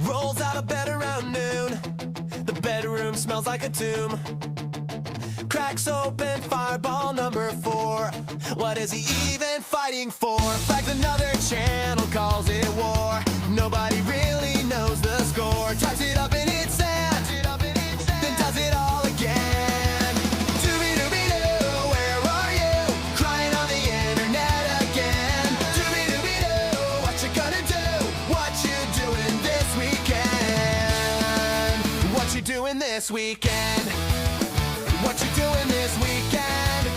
Rolls out of bed around noon. The bedroom smells like a tomb. Cracks open fireball number 4. What is he even fighting for? Flags another channel, calls it war. Nobody really knows the score. Types it up and hits send, then does it all again. Doobie-doobie-doo, where are you? Crying on the internet again. Doobie-doobie-doo, what you gonna do? What you doing this weekend? What you doing this weekend? What you doing this weekend?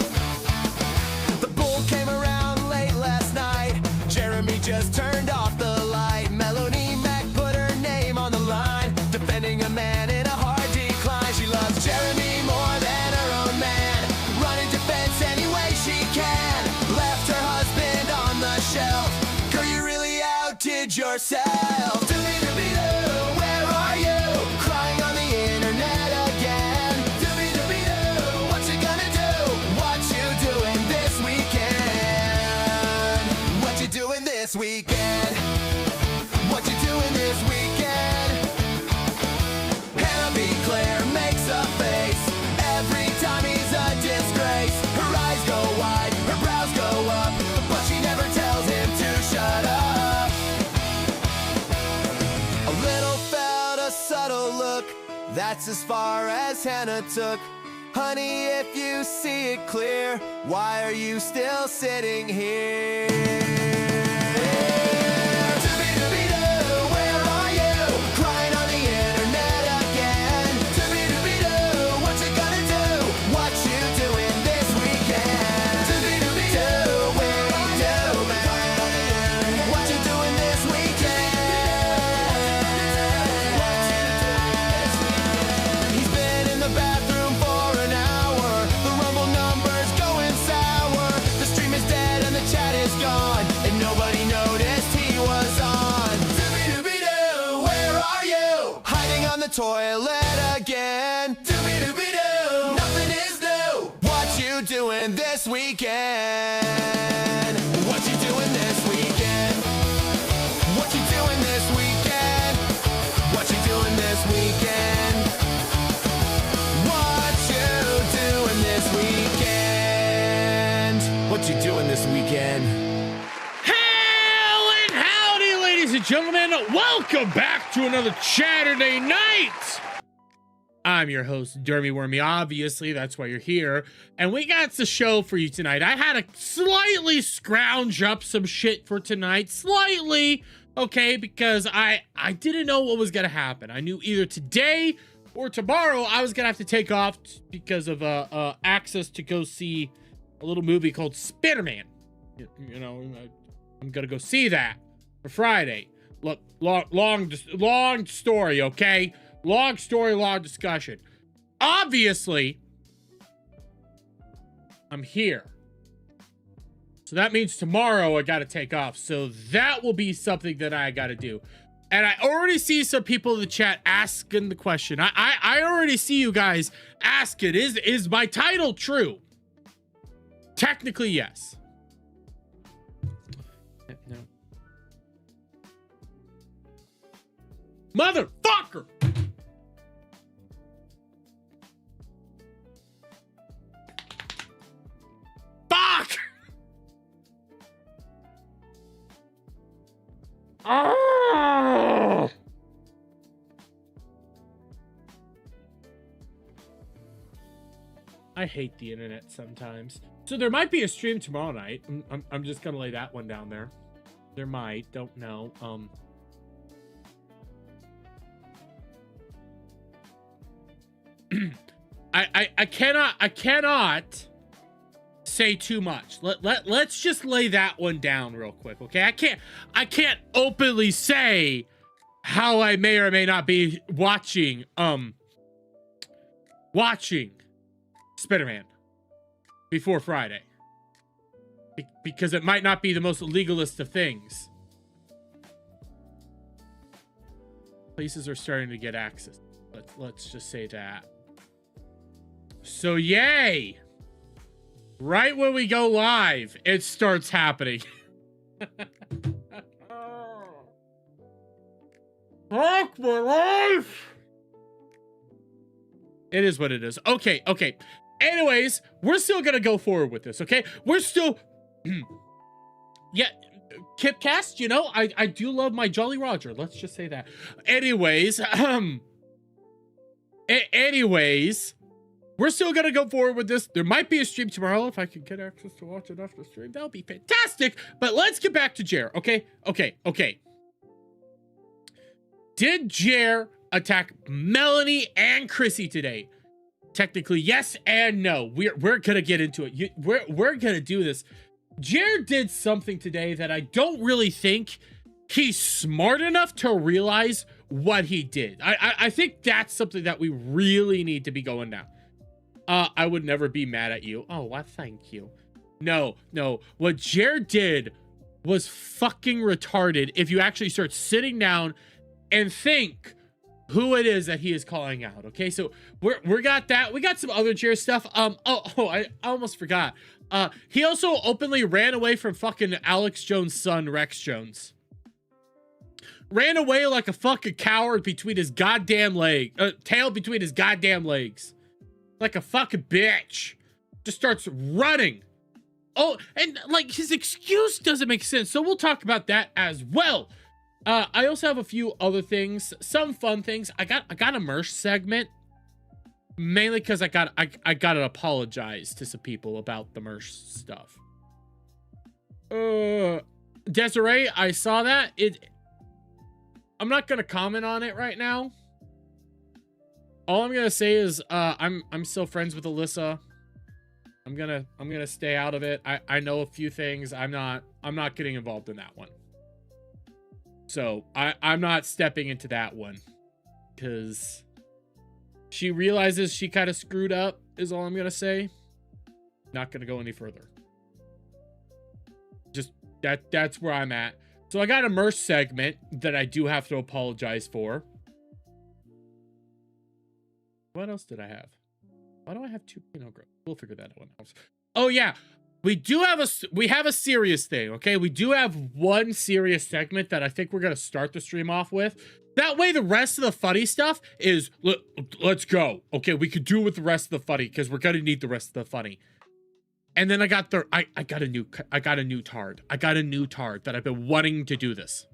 The bull came around late last night. Jeremy just turned off the light. Melanie Mac put her name on the line, defending a man in a hard decline. She loves Jeremy more than her own man, running defense any way she can. Left her husband on the shelf. Girl, you really outdid yourself. Doobie-doobie-doo, where are you? Crying on the internet again. Doobie-doobie-doo, what you gonna do? What you doing this weekend? What you doing this weekend? What you doing this weekend? Hannah B. Claire makes a face every time he's a disgrace. Her eyes go wide, her brows go up, but she never tells him to shut up. A little felt, a subtle look, that's as far as Hannah took. Honey, if you see it clear, why are you still sitting here? Doobie-doobie-doo, where are you? Crying on the internet again. Doobie-doobie-doo, what you gonna do? What you doing this weekend? Doobie-doobie-doo, where are you, man? What you doing this weekend? He's been in the bathroom for an hour. The Rumble number's going sour. The stream is dead and the chat is gone, and nobody noticed he was on. Doobie-doobie-doo, where are you? Hiding on the toilet again. Doobie-doobie-doo, nothing is new. What you doing this weekend? What you doing this weekend? What you doing this weekend? What you doing this weekend? What you doing this weekend? What you doing this weekend? Hell and howdy, ladies and gentlemen. Welcome back to another Chaturday night. I'm your host, Dermy Wormy. Obviously, that's why you're here. And we got the show for you tonight. I had to slightly scrounge up some shit for tonight. Slightly, okay, because I didn't know what was going to happen. I knew either today or tomorrow I was going to have to take off because of access to go see a little movie called Spider-Man. You know, I'm going to go see that for Friday. Look, long story, okay? Long story, long discussion. Obviously, I'm here. So that means tomorrow I got to take off. So that will be something that I got to do. And I already see some people in the chat asking the question. I already see you guys asking, is my title true? Technically, yes. No. Motherfucker! Fuck! Oh! I hate the internet sometimes. So there might be a stream tomorrow night. I'm just gonna lay that one down there. There might, don't know. I cannot say too much. Let's just lay that one down real quick, okay? I can't openly say how I may or may not be watching Spider-Man before Friday. Because it might not be the most legalist of things. Places are starting to get access. Let's just say that. So yay! Right when we go live, it starts happening. Fuck Fuck my life. It is what it is. Okay. Anyways, we're still gonna go forward with this, okay? We're still... yeah, Kipcast, you know, I do love my Jolly Roger. Let's just say that. Anyways, we're still gonna go forward with this. There might be a stream tomorrow if I can get access to watch it after the stream. That would be fantastic. But let's get back to Jer, okay? Okay. Did Jer attack Melanie and Chrissie today? Technically, yes and no. We're gonna get into it. We're gonna do this. Jer did something today that I don't really think he's smart enough to realize what he did. I think that's something that we really need to be going down. I would never be mad at you. Oh, why? Thank you. No. What Jer did was fucking retarded. If you actually start sitting down and think who it is that he is calling out. Okay, so we got that. We got some other Jer stuff. I almost forgot. He also openly ran away from fucking Alex Jones' son, Rex Jones. Ran away like a fucking coward between his goddamn tail between his goddamn legs. Like a fucking bitch. Just starts running. Oh, and like his excuse doesn't make sense. So we'll talk about that as well. I also have a few other things, some fun things. I got a merch segment, mainly because I gotta apologize to some people about the merch stuff. Desiree, I saw that. I'm not gonna comment on it right now. All I'm gonna say is I'm still friends with Alyssa. I'm gonna stay out of it. I know a few things. I'm not getting involved in that one. So I'm not stepping into that one because she realizes she kind of screwed up is all I'm gonna say. Not gonna go any further. Just that's where I'm at. So I got a merch segment that I do have to apologize for. What else did I have? Why do I have two? We'll figure that one out. Oh yeah. We have a serious thing, okay? We do have one serious segment that I think we're gonna start the stream off with. That way the rest of the funny stuff is, let's go. Okay, we could do with the rest of the funny because we're gonna need the rest of the funny. And then I got a new tard. I got a new tard that I've been wanting to do this.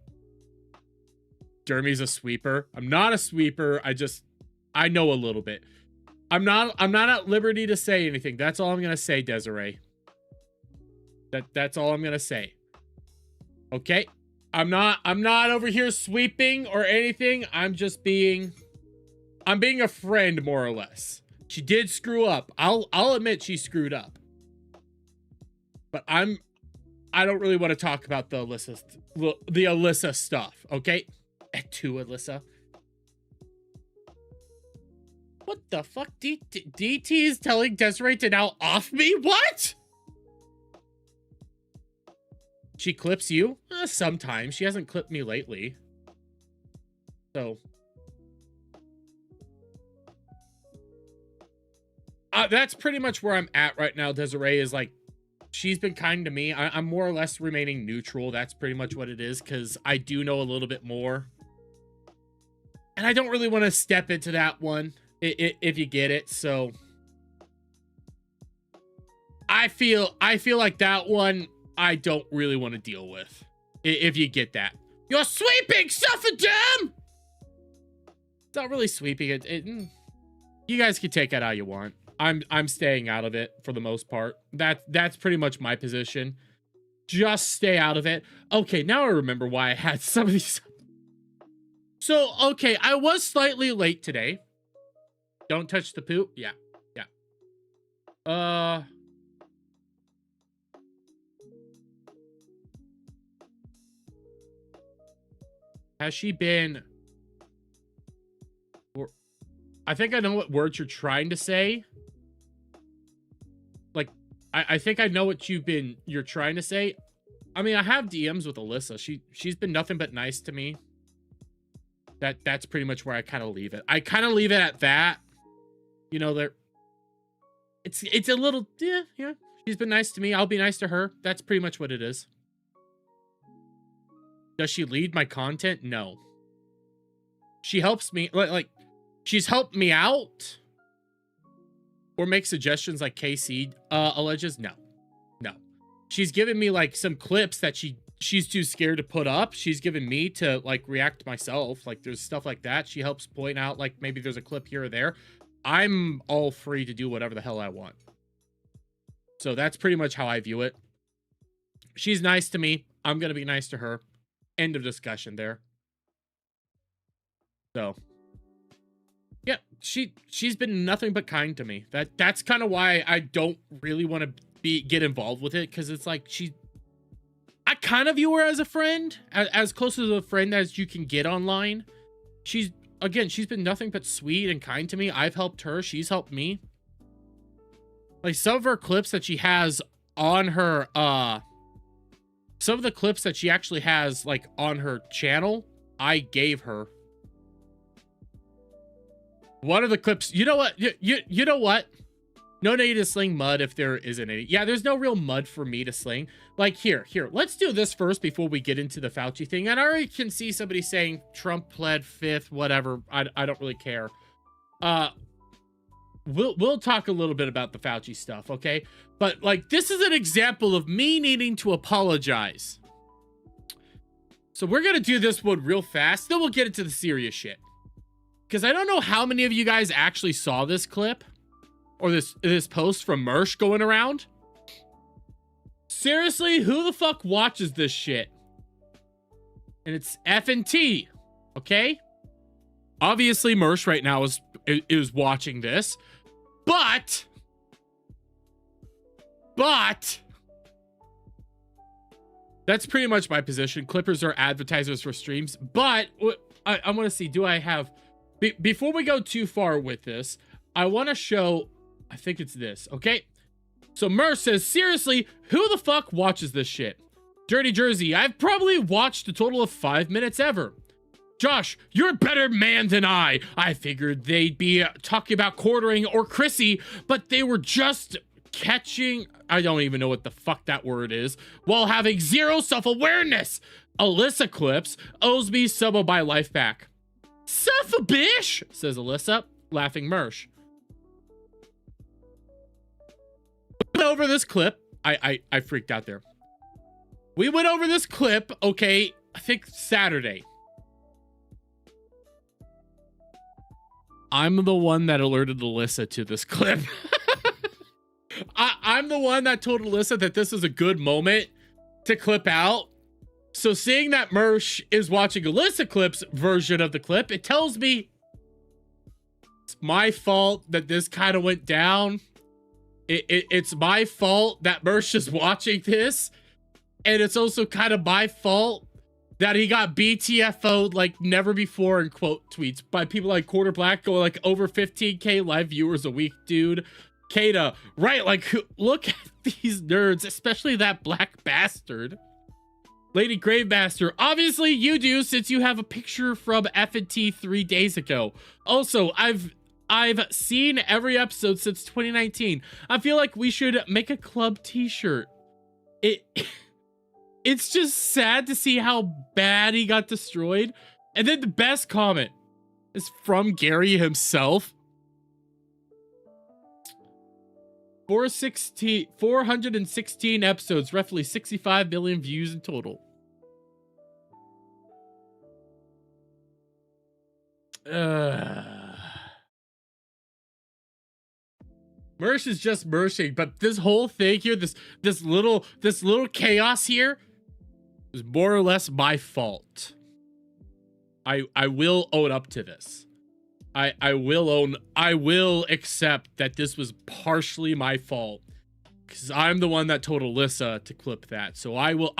Jeremy's a sweeper. I'm not a sweeper. I know a little bit. I'm not at liberty to say anything. That's all I'm gonna say, Desiree. That's all I'm gonna say. Okay? I'm not over here sweeping or anything. I'm being a friend, more or less. She did screw up. I'll admit she screwed up. But I don't really want to talk about the Alyssa stuff, okay? To Alyssa. What the fuck? DT is telling Desiree to now off me? What? She clips you? Sometimes. She hasn't clipped me lately. So. That's pretty much where I'm at right now, Desiree, is like, she's been kind to me. I'm more or less remaining neutral. That's pretty much what it is, because I do know a little bit more. And I don't really want to step into that one, if you get it, so. I feel like that one I don't really want to deal with, if you get that. You're sweeping, Sufferdam! It's not really sweeping. You guys can take it how you want. I'm staying out of it for the most part. That's pretty much my position. Just stay out of it. Okay, now I remember why I had some of these. So, okay, I was slightly late today. Don't touch the poop. Yeah. Has she been... I think I know what words you're trying to say. Like, I think I know what you're trying to say. I mean, I have DMs with Alyssa. She's been nothing but nice to me. That's pretty much where I kind of leave it. I kind of leave it at that. You know, it's a little, yeah. She's been nice to me. I'll be nice to her. That's pretty much what it is. Does she lead my content? No. She helps me, like she's helped me out or make suggestions like KC alleges. No. She's given me like some clips that she's too scared to put up. She's given me to like react myself. Like there's stuff like that. She helps point out like maybe there's a clip here or there. I'm all free to do whatever the hell I want. So that's pretty much how I view it. She's nice to me. I'm going to be nice to her. End of discussion there. So yeah, she's been nothing but kind to me. That's kind of why I don't really want to get involved with it, because it's like I kind of view her as a friend, as close to a friend as you can get online. She's been nothing but sweet and kind to me. I've helped her. She's helped me. Like some of her clips that she has on her, some of the clips that she actually has like on her channel, I gave her. One of the clips, you know what? You know what? No need to sling mud if there isn't any. Yeah, there's no real mud for me to sling. Like, here, let's do this first before we get into the Fauci thing. And I already can see somebody saying Trump pled fifth, whatever. I don't really care. We'll talk a little bit about the Fauci stuff, okay? But, like, this is an example of me needing to apologize. So we're going to do this one real fast. Then we'll get into the serious shit. Because I don't know how many of you guys actually saw this clip. Or this post from Mersh going around. Seriously, who the fuck watches this shit? And it's F&T, okay? Obviously, Mersh right now is watching this. But that's pretty much my position. Clippers are advertisers for streams. But I want to see, do I have... Before we go too far with this, I want to show... I think it's this, okay? So Merce says, seriously, who the fuck watches this shit? Dirty Jersey, I've probably watched a total of 5 minutes ever. Josh, you're a better man than I. I figured they'd be talking about quartering or Chrissie, but they were just catching... I don't even know what the fuck that word is, while having zero self-awareness. Alyssa Clips owes me some of my life back. Suff a bish, says Alyssa, laughing Mersh. Over this clip, I freaked out there. We went over this clip, okay, I think Saturday. I'm the one that alerted Alyssa to this clip. I'm the one that told Alyssa that this is a good moment to clip out. So seeing that Mersh is watching Alyssa Clip's version of the clip, it tells me it's my fault that this kind of went down. It's my fault that Mersh is watching this. And it's also kind of my fault that he got BTFO'd like never before in quote tweets by people like Quarter Black going like over 15K live viewers a week, dude. Kata, right, like look at these nerds, especially that black bastard. Lady Gravemaster, obviously you do since you have a picture from F&T 3 days ago. Also, I've seen every episode since 2019. I feel like we should make a club t-shirt. It's just sad to see how bad he got destroyed. And then the best comment is from Gary himself. 416 episodes, roughly 65 million views in total. Mersh is just mershing, but this whole thing here, this little chaos here is more or less my fault. I will own up to this. I will accept that this was partially my fault because I'm the one that told Alyssa to clip that. So I will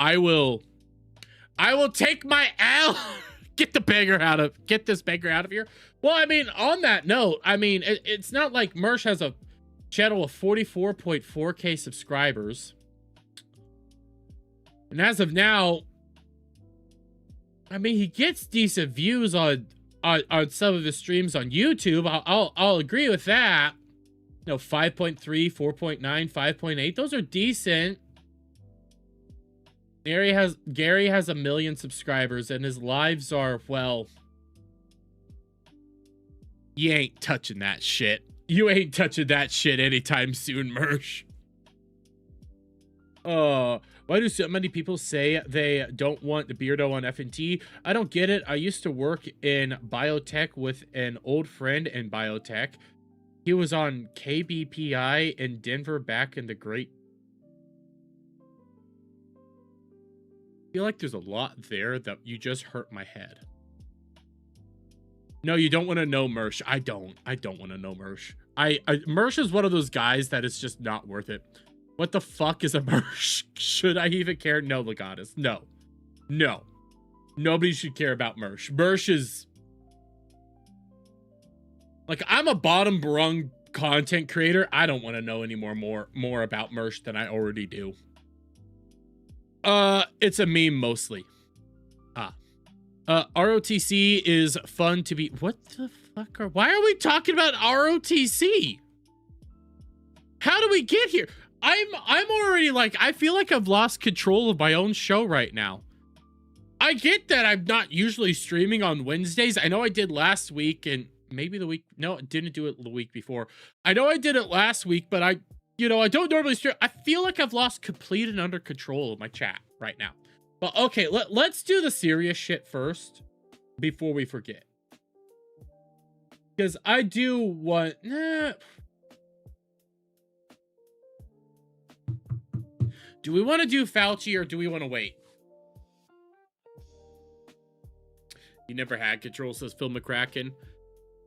take my L. Get this banger out of here. Well, I mean, on that note, I mean, it's not like Mersh has a channel of 44.4K subscribers. And as of now, I mean, he gets decent views on some of his streams on YouTube. I'll agree with that. You know, 5.3, 4.9, 5.8. Those are decent. Gary has 1 million subscribers and his lives are, well, You ain't touching that shit. You ain't touching that shit anytime soon, Mersh. Why do so many people say they don't want the Beardo on FNT? I don't get it. I used to work in biotech with an old friend in biotech. He was on KBPI in Denver back in the great... I feel like there's a lot there that you just hurt my head. No, you don't want to know Mersh. I don't want to know Mersh. Mersh is one of those guys that is just not worth it. What the fuck is a Mersh? Should I even care? No, Legatus. No. No. Nobody should care about Mersh. Mersh is... Like, I'm a bottom rung content creator. I don't want to know any more about Mersh than I already do. It's a meme mostly. ROTC is fun to be... What the fuck are... Why are we talking about ROTC? How do we get here? I'm already like... I feel like I've lost control of my own show right now. I get that I'm not usually streaming on Wednesdays. I know I did last week and maybe the week... No, I didn't do it the week before. I know I did it last week, but I don't normally stream. I feel like I've lost complete and under control of my chat right now. But okay, let's do the serious shit first before we forget. Because I do want... Do we want to do Fauci or do we want to wait? You never had control, says Phil McCracken.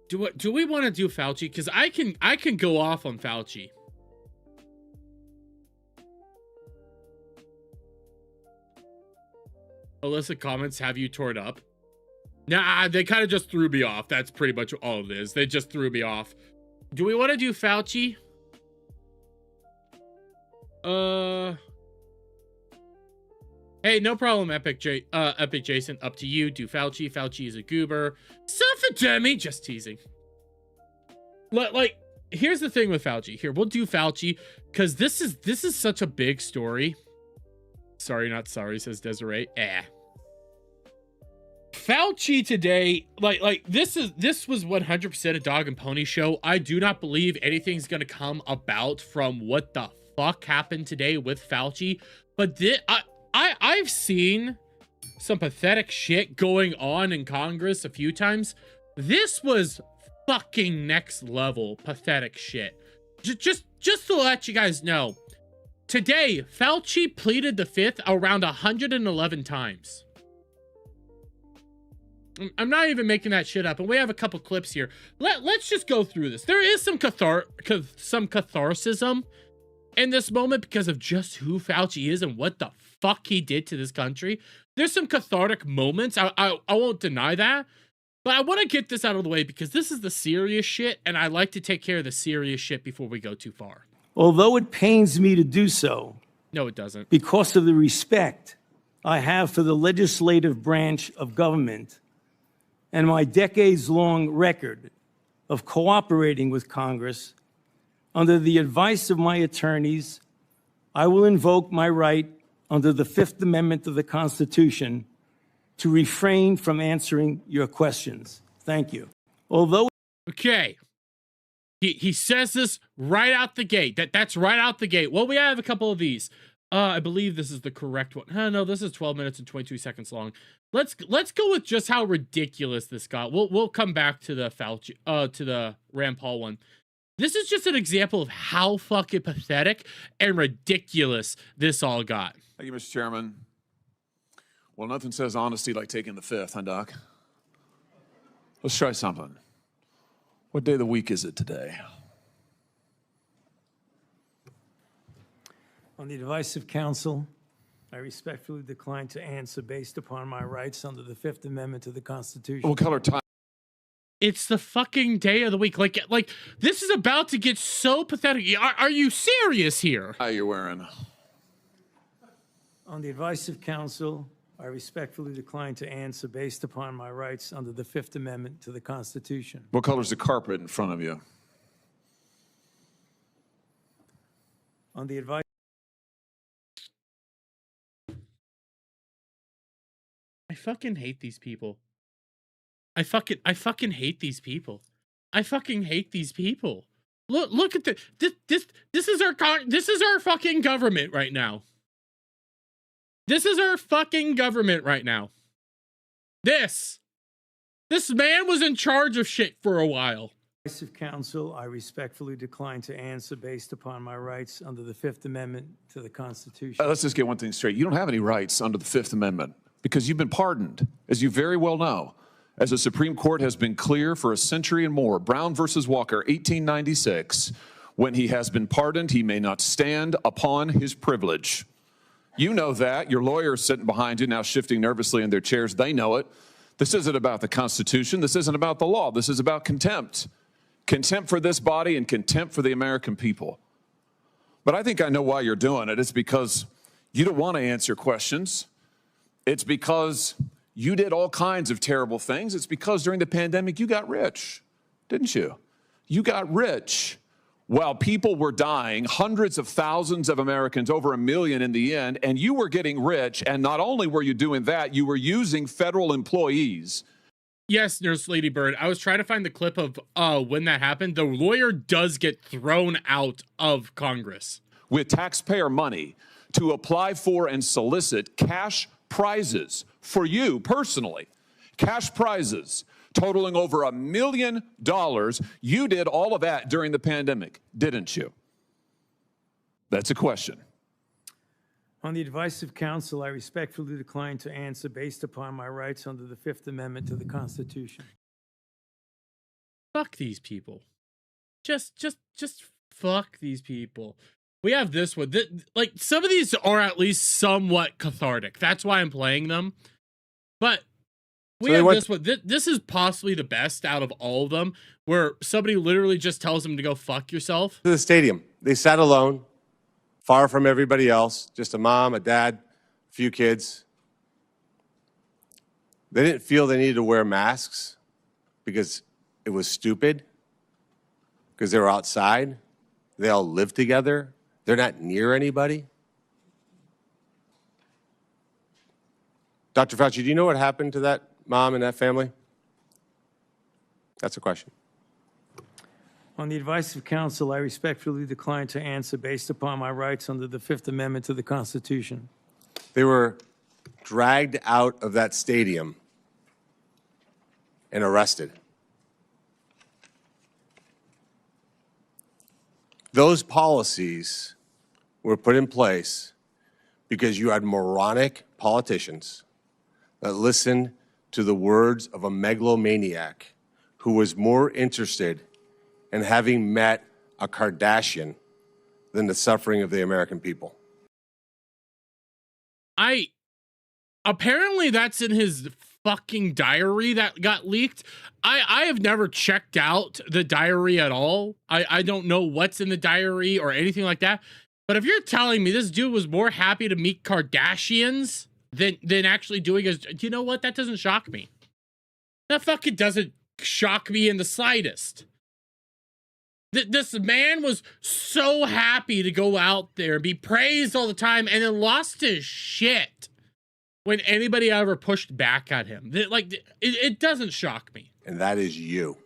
Do we want to do Fauci? Because I can go off on Fauci. Alyssa comments, have you torn up? Nah, they kind of just threw me off. That's pretty much all it is. They just threw me off. Do we want to do Fauci? Hey, no problem, Epic Jason. Up to you. Do Fauci. Fauci is a goober. Suffer Demi. Just teasing. Like, here's the thing with Fauci. Here, we'll do Fauci because this is such a big story. Sorry, not sorry, says Desiree. Fauci today, like this was 100% a dog and pony show. I do not believe anything's gonna come about from what the fuck happened today with Fauci. But I've seen some pathetic shit going on in Congress a few times. This was fucking next level pathetic shit. Just to let you guys know, today Fauci pleaded the fifth around 111 times. I'm not even making that shit up, and we have a couple clips here. Let's just go through this. There is some catharsis in this moment because of just who Fauci is and what the fuck he did to this country. There's some cathartic moments. I won't deny that, but I want to get this out of the way because this is the serious shit, and I like to take care of the serious shit before we go too far. Although it pains me to do so. No, it doesn't. Because of the respect I have for the legislative branch of government and my decades-long record of cooperating with Congress, under the advice of my attorneys, I will invoke my right under the Fifth Amendment of the Constitution to refrain from answering your questions. Thank you. Although... Okay. He says this right out the gate. That's right out the gate. Well, we have a couple of these. I believe this is the correct one. No, this is 12 minutes and 22 seconds long. Let's go with just how ridiculous this got. We'll come back to the Fauci, to the Rand Paul one. This is just an example of how fucking pathetic and ridiculous this all got. Thank you, Mr. Chairman. Well, nothing says honesty like taking the fifth, huh, Doc? Let's try something. What day of the week is it today? On the advice of counsel, I respectfully decline to answer based upon my rights under the Fifth Amendment to the Constitution. What color tie? It's the fucking day of the week. Like this is about to get so pathetic. Are you serious here? How you wearing? On the advice of counsel, I respectfully decline to answer based upon my rights under the Fifth Amendment to the Constitution. What color's the carpet in front of you? On the advice... I fucking hate these people. I fucking hate these people. I fucking hate these people. Look at this is our fucking government right now. This is our fucking government right now. This man was in charge of shit for a while. Advice of counsel, I respectfully decline to answer based upon my rights under the Fifth Amendment to the Constitution. Let's just get one thing straight. You don't have any rights under the Fifth Amendment because you've been pardoned, as you very well know. As the Supreme Court has been clear for a century and more, Brown versus Walker, 1896, when he has been pardoned, he may not stand upon his privilege. You know that. Your lawyers sitting behind you now shifting nervously in their chairs. They know it. This isn't about the Constitution. This isn't about the law. This is about contempt. Contempt for this body and contempt for the American people. But I think I know why you're doing it. It's because you don't want to answer questions. It's because you did all kinds of terrible things. It's because during the pandemic, you got rich, didn't you? You got rich while people were dying, hundreds of thousands of Americans, over 1 million in the end, and you were getting rich. And not only were you doing that, you were using federal employees. Yes, Nurse Lady Bird. I was trying to find the clip of when that happened. The lawyer does get thrown out of Congress With taxpayer money to apply for and solicit cash prizes for you personally. Cash prizes totaling over $1 million. You did all of that during the pandemic, didn't you? That's a question. On the advice of counsel, I respectfully decline to answer based upon my rights under the Fifth Amendment to the Constitution. Fuck these people. Just fuck these people. We have this one. Like, some of these are at least somewhat cathartic. That's why I'm playing them. But we have this one. This is possibly the best out of all of them, where somebody literally just tells them to go fuck yourself. To the stadium. They sat alone, far from everybody else, just a mom, a dad, a few kids. They didn't feel they needed to wear masks because it was stupid, because they were outside. They all live together. They're not near anybody. Dr. Fauci, do you know what happened to that mom and that family? That's a question. On the advice of counsel, I respectfully decline to answer based upon my rights under the Fifth Amendment to the Constitution. They were dragged out of that stadium and arrested. Those policies were put in place because you had moronic politicians that listened to the words of a megalomaniac who was more interested in having met a Kardashian than the suffering of the American people. Apparently that's in his fucking diary that got leaked. I have never checked out the diary at all. I don't know what's in the diary or anything like that. But if you're telling me this dude was more happy to meet Kardashians than actually doing his, you know what? That doesn't shock me. That fucking doesn't shock me in the slightest. This man was so happy to go out there and be praised all the time and then lost his shit when anybody ever pushed back at him. It doesn't shock me. And that is you.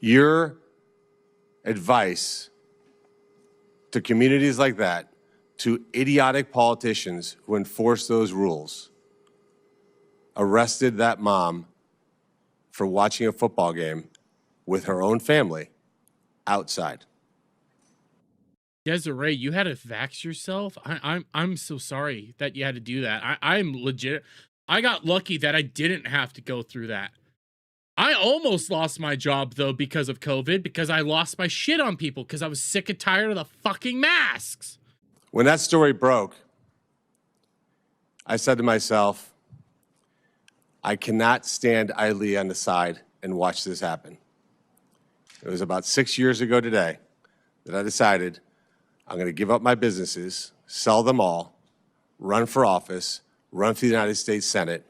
Your advice to communities like that, to idiotic politicians who enforce those rules, arrested that mom for watching a football game with her own family outside. Desiree, you had to vax yourself. I'm so sorry that you had to do that. I'm legit. I got lucky that I didn't have to go through that. I almost lost my job though because of COVID, because I lost my shit on people because I was sick and tired of the fucking masks. When that story broke, I said to myself, I cannot stand idly on the side and watch this happen. It was about 6 years ago today that I decided I'm going to give up my businesses, sell them all, run for office, run for the United States Senate.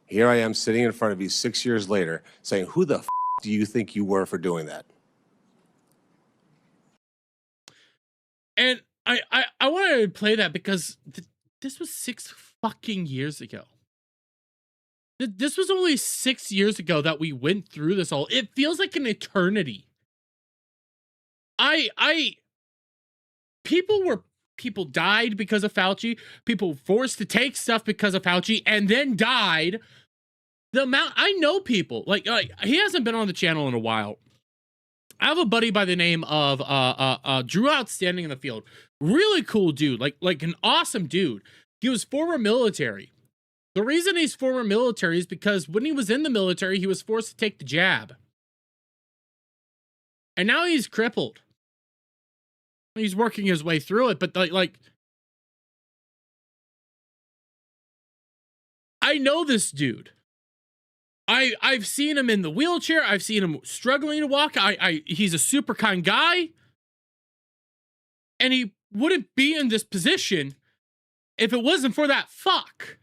Here I am sitting in front of you 6 years later saying, who the f*** do you think you were for doing that? And I wanted to play that because this was 6 fucking years ago. This was only 6 years ago that we went through this all. It feels like an eternity. People died because of Fauci. People forced to take stuff because of Fauci and then died. The amount, I know people like he hasn't been on the channel in a while. I have a buddy by the name of Drew Outstanding in the Field. Really cool dude, like an awesome dude. He was former military. The reason he's former military is because when he was in the military, he was forced to take the jab. And now he's crippled. He's working his way through it, but like I know this dude. I've seen him in the wheelchair. I've seen him struggling to walk. He's a super kind guy. And he wouldn't be in this position if it wasn't for that fuck.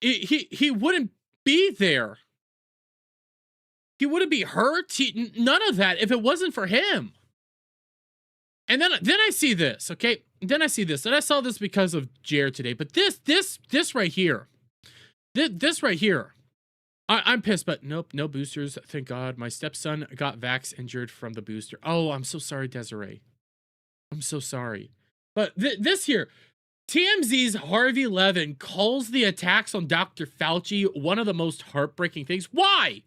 He wouldn't be there. He wouldn't be hurt. None of that if it wasn't for him. And then I see this, okay? Then I see this. And I saw this because of Jared today. But this right here. This right here. I'm pissed, but nope, no boosters. Thank God. My stepson got vax injured from the booster. Oh, I'm so sorry, Desiree. I'm so sorry. But this here. TMZ's Harvey Levin calls the attacks on Dr. Fauci one of the most heartbreaking things. Why?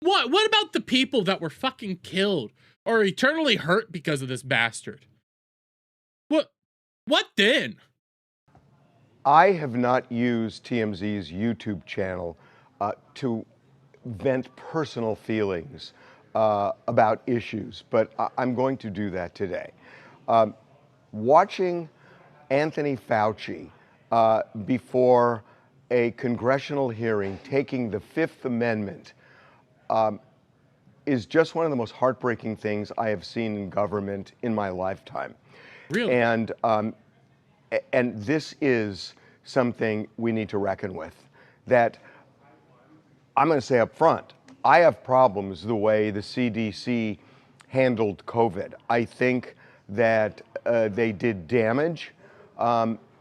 What about the people that were fucking killed or eternally hurt because of this bastard? What then? I have not used TMZ's YouTube channel to vent personal feelings about issues, but I'm going to do that today. Watching Anthony Fauci before a congressional hearing taking the Fifth Amendment is just one of the most heartbreaking things I have seen in government in my lifetime. Really? And this is something we need to reckon with. That I'm going to say up front, I have problems the way the CDC handled COVID. I think that they did damage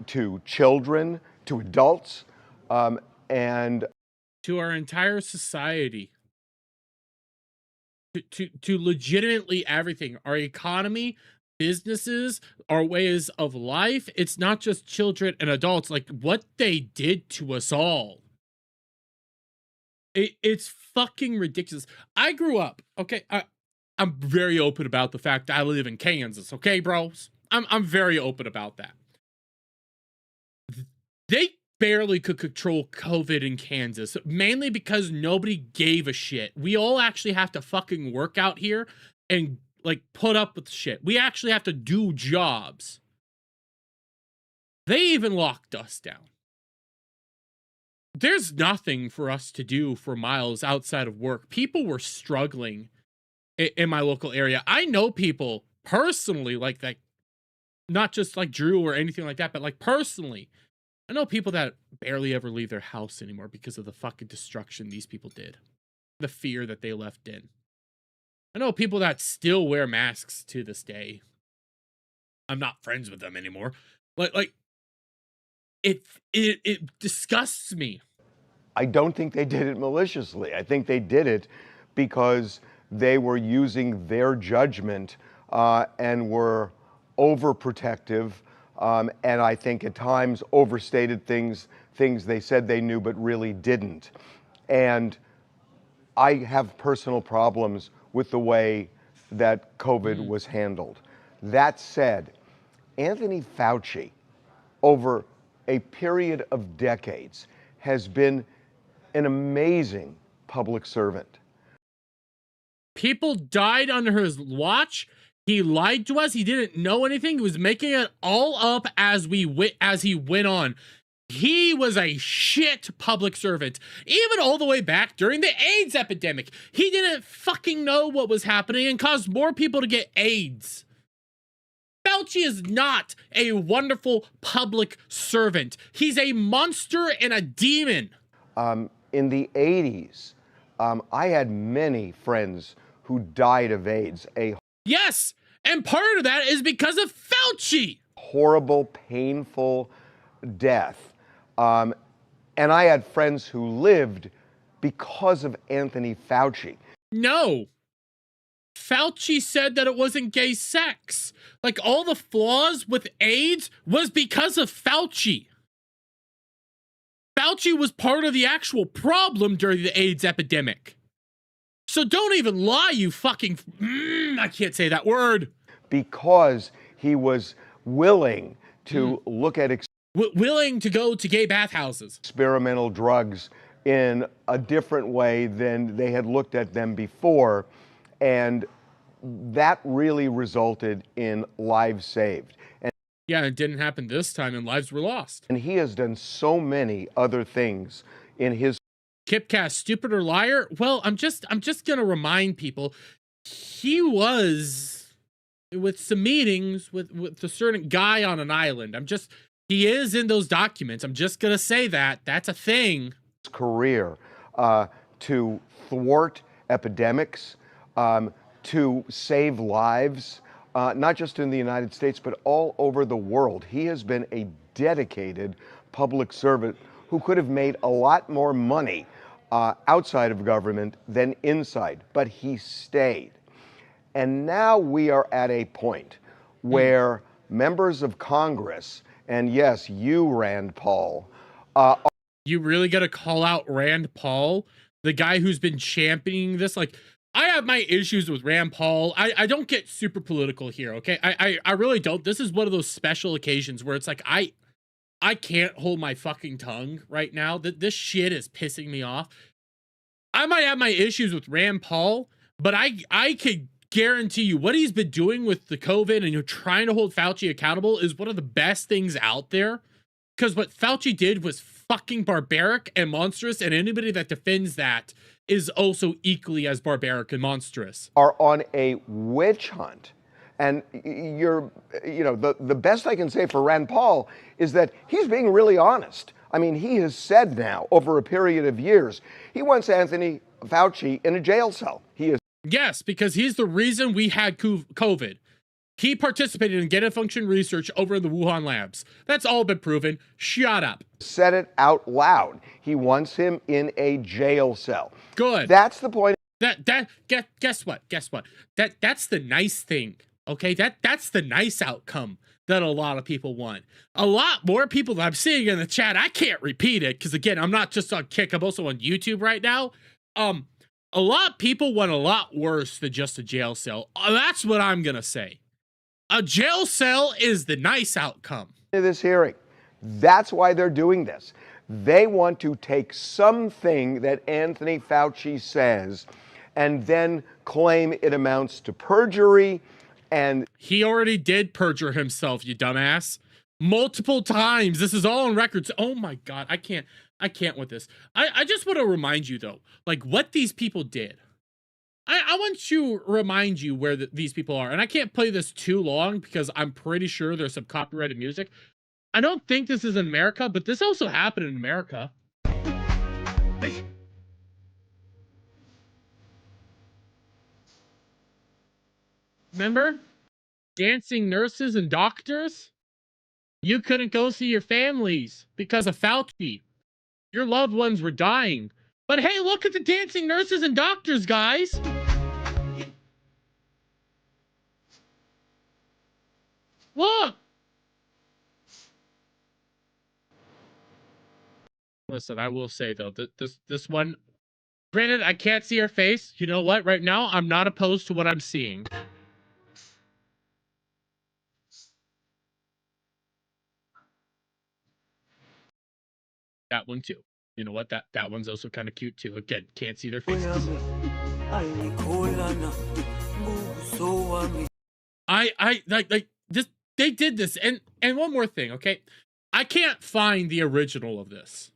to children, to adults, and to our entire society. To legitimately everything. Our economy, businesses, our ways of life. It's not just children and adults. Like, what they did to us all. It's fucking ridiculous. I grew up, okay, I'm very open about the fact that I live in Kansas, okay, bros? I'm very open about that. They barely could control COVID in Kansas, mainly because nobody gave a shit. We all actually have to fucking work out here and, like, put up with shit. We actually have to do jobs. They even locked us down. There's nothing for us to do for miles outside of work. People were struggling in my local area. I know people personally like that, not just like Drew or anything like that, but like personally. I know people that barely ever leave their house anymore because of the fucking destruction these people did. The fear that they left in. I know people that still wear masks to this day. I'm not friends with them anymore. Like it disgusts me. I don't think they did it maliciously. I think they did it because they were using their judgment and were overprotective, and I think at times overstated things they said they knew but really didn't. And I have personal problems with the way that COVID was handled. That said, Anthony Fauci, over a period of decades, has been an amazing public servant. People died under his watch. He lied to us. He didn't know anything. He was making it all up as he went on. He was a shit public servant. Even all the way back during the AIDS epidemic. He didn't fucking know what was happening and caused more people to get AIDS. Fauci is not a wonderful public servant. He's a monster and a demon. In the 80s, I had many friends who died of AIDS. Yes, and part of that is because of Fauci. Horrible, painful death. And I had friends who lived because of Anthony Fauci. No. Fauci said that it wasn't gay sex. Like, all the flaws with AIDS was because of Fauci. Fauci was part of the actual problem during the AIDS epidemic. So don't even lie, you fucking... I can't say that word. Because he was willing to look at Willing to go to gay bathhouses. experimental drugs in a different way than they had looked at them before. And that really resulted in lives saved. Yeah, it didn't happen this time and lives were lost. And he has done so many other things in his Kipcast, stupid or liar? Well, I'm just gonna remind people, he was with some meetings with a certain guy on an island. He is in those documents. I'm just gonna say that. That's a thing. career to thwart epidemics, to save lives, not just in the United States, but all over the world. He has been a dedicated public servant who could have made a lot more money outside of government than inside, but he stayed. And now we are at a point where members of Congress, and yes, you, Rand Paul, You really gotta call out Rand Paul, the guy who's been championing this. Like, I have my issues with Rand Paul. I don't get super political here, okay? I really don't. This is one of those special occasions where it's like, I can't hold my fucking tongue right now. This shit is pissing me off. I might have my issues with Rand Paul, but I could guarantee you what he's been doing with the COVID and you're trying to hold Fauci accountable is one of the best things out there. Because what Fauci did was fucking barbaric and monstrous, and anybody that defends that is also equally as barbaric and monstrous. are on a witch hunt. And the best I can say for Rand Paul is that he's being really honest. I mean, he has said now over a period of years, he wants Anthony Fauci in a jail cell. He has Yes, because he's the reason we had COVID. He participated in gain-of-function research over in the Wuhan labs. That's all been proven. Shut up. said it out loud. He wants him in a jail cell. Good. That's the point. Guess what? That's the nice thing. Okay, that's the nice outcome that a lot of people want. A lot more people that I'm seeing in the chat. I can't repeat it because again, I'm not just on Kick. I'm also on YouTube right now. A lot of people want a lot worse than just a jail cell. That's what I'm gonna say. A jail cell is the nice outcome. This hearing. That's why they're doing this. They want to take something that Anthony Fauci says and then claim it amounts to perjury. And he already did perjure himself, you dumbass. Multiple times. This is all on records. Oh my God, I can't with this. I just want to remind you though, like what these people did. I want to remind you where these people are. And I can't play this too long because I'm pretty sure there's some copyrighted music. I don't think this is in America, but this also happened in America. Remember? Dancing nurses and doctors? You couldn't go see your families because of Fauci. Your loved ones were dying. But hey, look at the dancing nurses and doctors, guys. Look. Listen, I will say though, this one, granted, I can't see her face. You know what? Right now, I'm not opposed to what I'm seeing. That one too. You know what? That one's also kind of cute too. Again, can't see their faces. I like this. They did this, and one more thing, okay? I can't find the original of this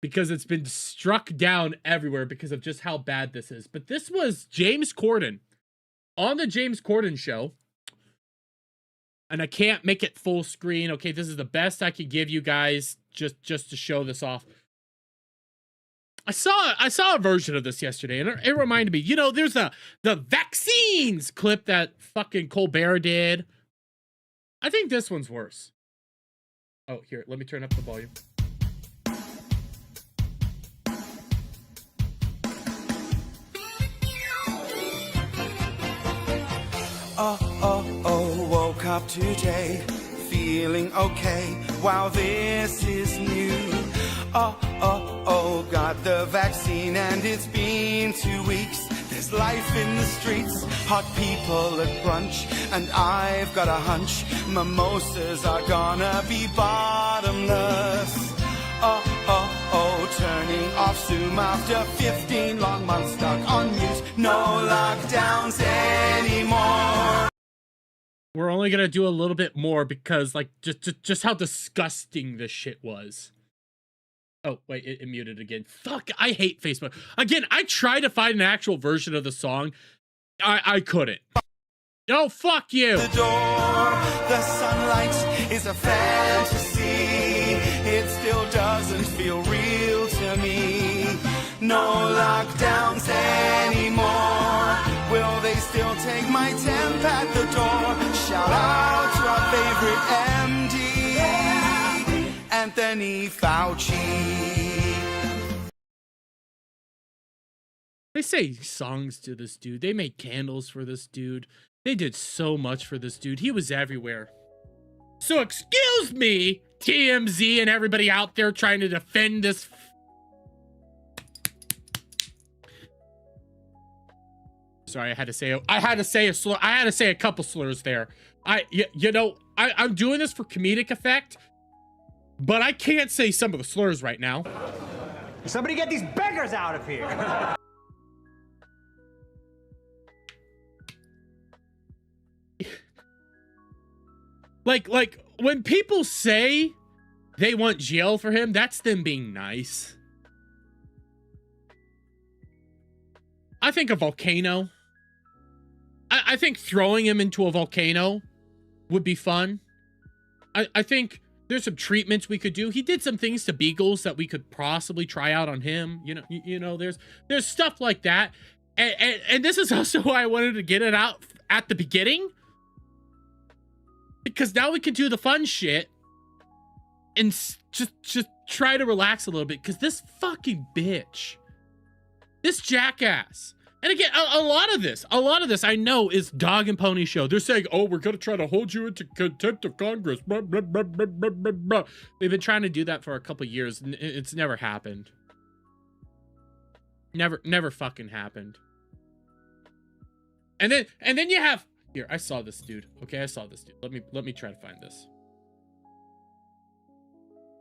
because it's been struck down everywhere because of just how bad this is. But this was James Corden on the James Corden show. And I can't make it full screen. Okay, this is the best I could give you guys just to show this off. I saw a version of this yesterday, and it reminded me, you know, there's the vaccines clip that fucking Colbert did. I think this one's worse. Oh, here, let me turn up the volume. Woke up today, feeling okay. Wow, this is new. Got the vaccine and it's been 2 weeks. There's life in the streets, hot people at brunch, and I've got a hunch mimosas are gonna be bottomless. Turning off Zoom after 15 long months stuck on mute. No lockdowns anymore. We're only gonna do a little bit more because, like, just how disgusting this shit was. Oh, wait, it muted again. Fuck, I hate Facebook. Again, I tried to find an actual version of the song. I couldn't. No, fuck you. The door, the sunlight is a fantasy. It still doesn't feel real to me. No lockdowns anymore. Will they still take my temp at the door? Shout out to our favorite MD, Anthony Fauci. They say songs to this dude. They made candles for this dude. They did so much for this dude. He was everywhere. So excuse me, TMZ and everybody out there trying to defend this. Sorry, I had to say a slur. I had to say a couple slurs there. You know, I'm doing this for comedic effect, but I can't say some of the slurs right now. Somebody get these beggars out of here. Like when people say they want jail for him, that's them being nice. I think a volcano. I think throwing him into a volcano would be fun. I think there's some treatments we could do. He did some things to beagles that we could possibly try out on him. You know, there's stuff like that. And this is also why I wanted to get it out at the beginning. Because now we can do the fun shit and just try to relax a little bit. Because this fucking bitch, this jackass, and again, a lot of this I know is dog and pony show. They're saying, oh, we're going to try to hold you into contempt of Congress. Blah, blah, blah, blah, blah, blah, blah. They've been trying to do that for a couple years, and it's never happened. Never fucking happened. And then you have... Here, I saw this dude. Okay, I saw this dude. Let me try to find this.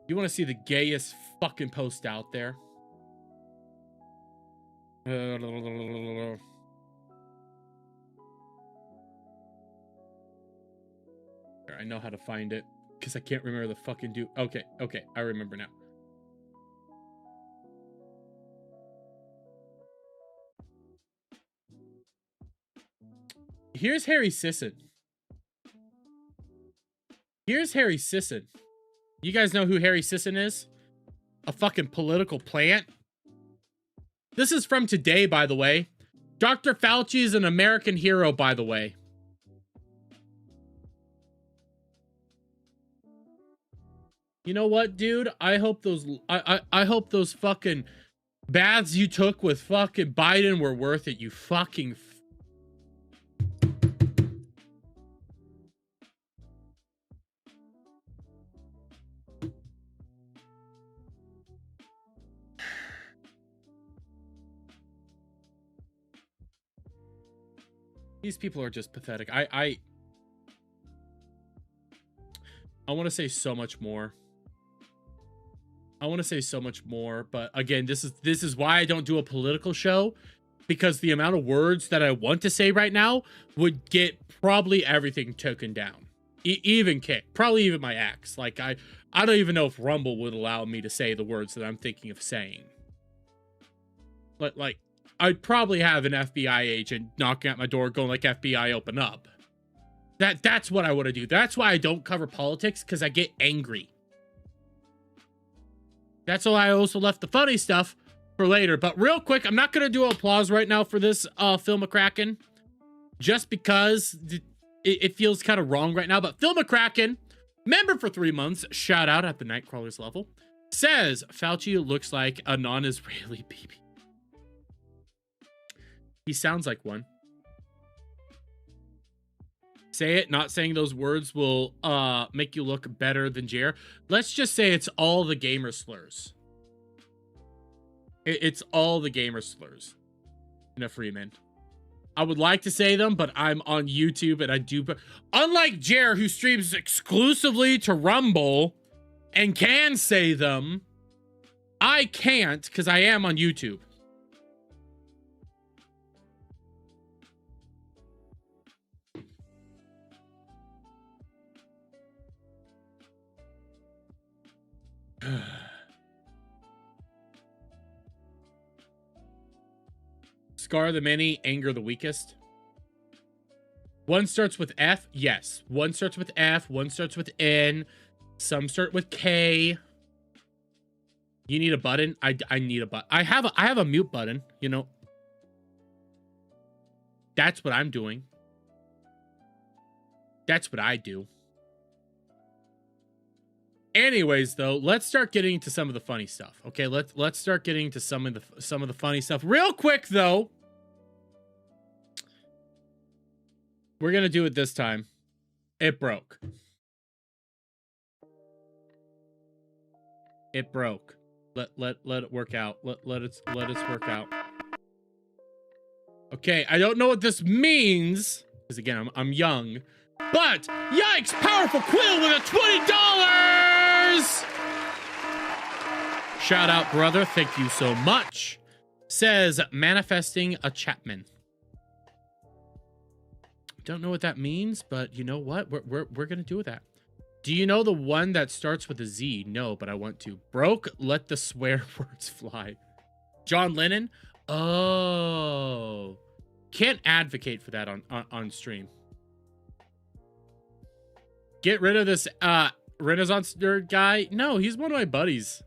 You want to see the gayest fucking post out there? Here, I know how to find it because I can't remember the fucking dude. Okay, I remember now. Here's Harry Sisson. You guys know who Harry Sisson is? A fucking political plant. This is from today, by the way. Dr. Fauci is an American hero, by the way. You know what, dude? I hope those fucking baths you took with fucking Biden were worth it, you fucking These people are just pathetic. I want to say so much more. But again, this is why I don't do a political show, because the amount of words that I want to say right now would get probably everything taken down. Even kicked. Probably even my ex. Like, I don't even know if Rumble would allow me to say the words that I'm thinking of saying. Like I'd probably have an FBI agent knocking at my door going like, FBI, open up. That's what I want to do. That's why I don't cover politics, because I get angry. That's why I also left the funny stuff for later. But real quick, I'm not going to do applause right now for this Phil McCracken, just because it feels kind of wrong right now. But Phil McCracken Member for 3 months, shout out at the Nightcrawlers level, says Fauci looks like a non-Israeli baby. He sounds like one. Say it, not saying those words will make you look better than Jer. Let's just say it's all the gamer slurs. It's all the gamer slurs. No, Freeman. I would like to say them, but I'm on YouTube and I do. Unlike Jer, who streams exclusively to Rumble and can say them, I can't because I am on YouTube. Scar the many, anger the weakest. One starts with F. Yes. One starts with F. One starts with N. Some start with K. You need a button? I need a button. I have a mute button, you know. That's what I'm doing. That's what I do. Anyways, though, let's start getting to some of the funny stuff. Okay, let's start getting to some of the funny stuff real quick, though. We're gonna do it this time. It broke. It broke. Let it work out. Let it work out. Okay, I don't know what this means because again, I'm young. But yikes! Powerful Quill with a $20. Shout out, brother. Thank you so much. Says manifesting a Chapman. Don't know what that means, but you know what? We're gonna do that. Do you know the one that starts with a Z? No, but I want to. Broke, let the swear words fly. John Lennon? Oh. Can't advocate for that on stream. Get rid of this Renaissance nerd guy. No, he's one of my buddies.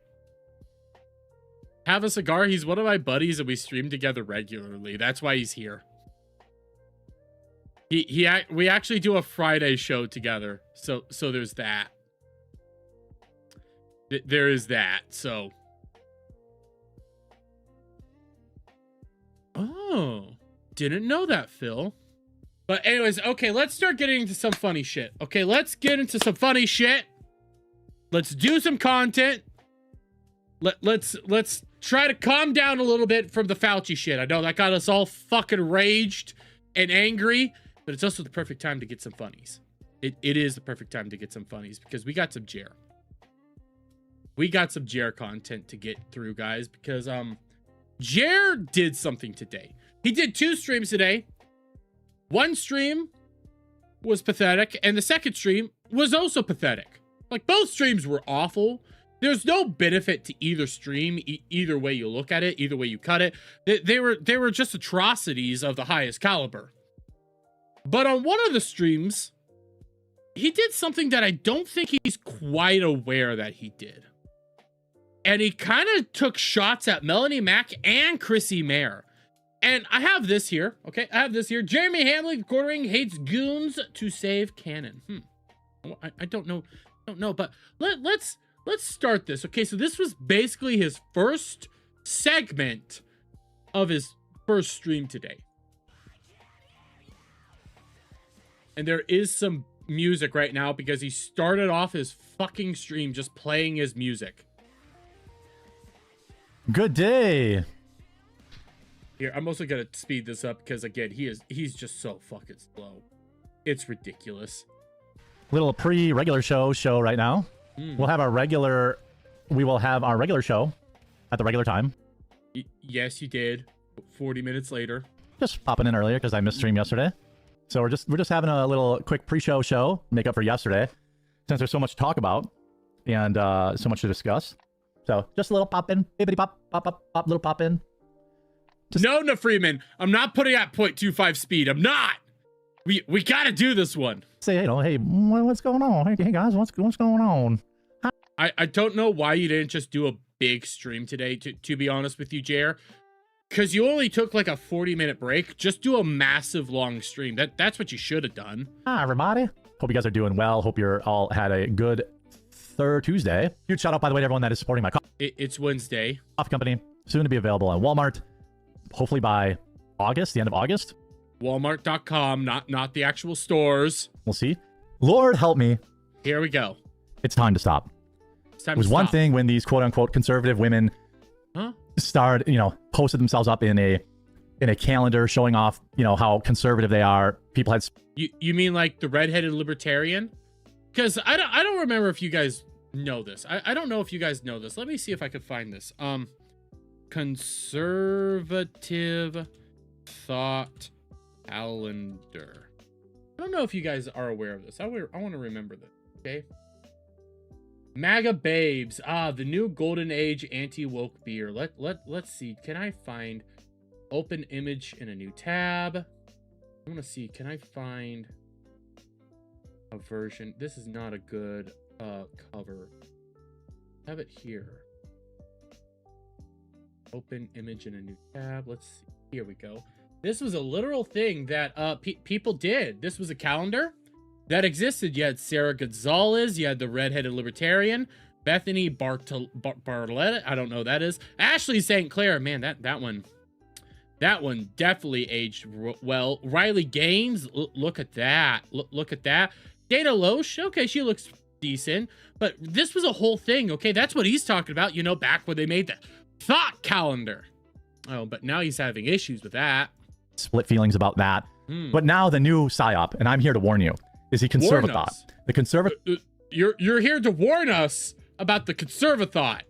Have a cigar. He's one of my buddies and we stream together regularly. That's why he's here. We actually do a Friday show together. So there's that. There is that. So. Oh, didn't know that, Phil. But anyways, okay, let's start getting into some funny shit. Okay, let's get into some funny shit. Let's do some content. Let's try to calm down a little bit from the Fauci shit. I know that got us all fucking raged and angry, but it's also the perfect time to get some funnies. It is the perfect time to get some funnies because we got some Jer. We got some Jer content to get through, guys, because Jer did something today. He did 2 streams today. One stream was pathetic, and the second stream was also pathetic. Like, both streams were awful. There's no benefit to either stream, either way you look at it, either way you cut it. They were just atrocities of the highest caliber. But on one of the streams, he did something that I don't think he's quite aware that he did. And he kind of took shots at Melanie Mack and Chrissie Mayer. And I have this here, okay? I have this here. Jeremy Hamlin quartering hates goons to save canon. I don't know, but let's start this. Okay, so this was basically his first segment of his first stream today. And there is some music right now because he started off his fucking stream just playing his music. Good day. Here, I'm also gonna speed this up because again, he's just so fucking slow. It's ridiculous. Little pre-regular show right now. We will have our regular show at the regular time. Yes, you did. 40 minutes later. Just popping in earlier because I missed stream yesterday. So we're just having a little quick show, make up for yesterday, since there's so much to talk about and so much to discuss. So just a little pop in, bibbity pop, little pop in. No, Freeman, I'm not putting at 0.25 speed. I'm not. We gotta do this one. Say, hey, what's going on? Hey guys, what's going on? I don't know why you didn't just do a big stream today. To be honest with you, Jer, because you only took like a 40-minute break. Just do a massive long stream. That's what you should have done. Hi everybody. Hope you guys are doing well. Hope you're all had a good third Tuesday. Huge shout out, by the way, to everyone that is supporting my It's Wednesday. coffee company. Soon to be available on Walmart. Hopefully by August, the end of August. Walmart.com, not the actual stores. We'll see. Lord help me. Here we go. It's time to stop. It's time It was to one stop. thing when these quote unquote conservative women started, posted themselves up in a calendar showing off, how conservative they are. People had You mean like the redheaded libertarian? Because I don't remember if you guys know this. I don't know if you guys know this. Let me see if I could find this. Conservative thought calendar. I don't know if you guys are aware of this. I want to remember this. Okay. MAGA babes. The new golden age anti-woke beer. Let's see. Can I find open image in a new tab? I want to see. Can I find a version? This is not a good cover. Have it here. Open image in a new tab. Let's see. Here we go. This was a literal thing that people did. This was a calendar that existed. You had Sarah Gonzalez. You had the redheaded libertarian. Bethany Bartlett. I don't know who that is. Ashley St. Clair. Man, that one definitely aged well. Riley Gaines. Look at that. Look at that. Dana Loesch. Okay, she looks decent. But this was a whole thing. Okay, that's what he's talking about. Back when they made the thought calendar. Oh, but now he's having issues with that. split feelings about that. But now the new PSYOP, and I'm here to warn you, is the conservative thought. The conservative. You're here to warn us about the conservative thought.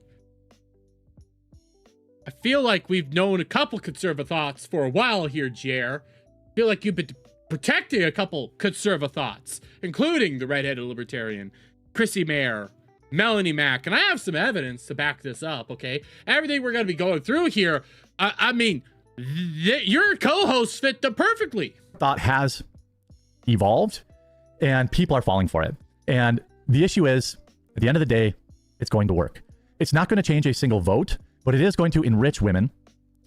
I feel like we've known a couple conservative thoughts for a while here, Jer. I feel like you've been protecting a couple conservative thoughts, including the redheaded libertarian, Chrissie Mayer, Melanie Mack, and I have some evidence to back this up, okay? Everything we're going to be going through here, I mean, your co-hosts fit them perfectly. Thought has evolved, and people are falling for it. And the issue is, at the end of the day, it's going to work. It's not going to change a single vote, but it is going to enrich women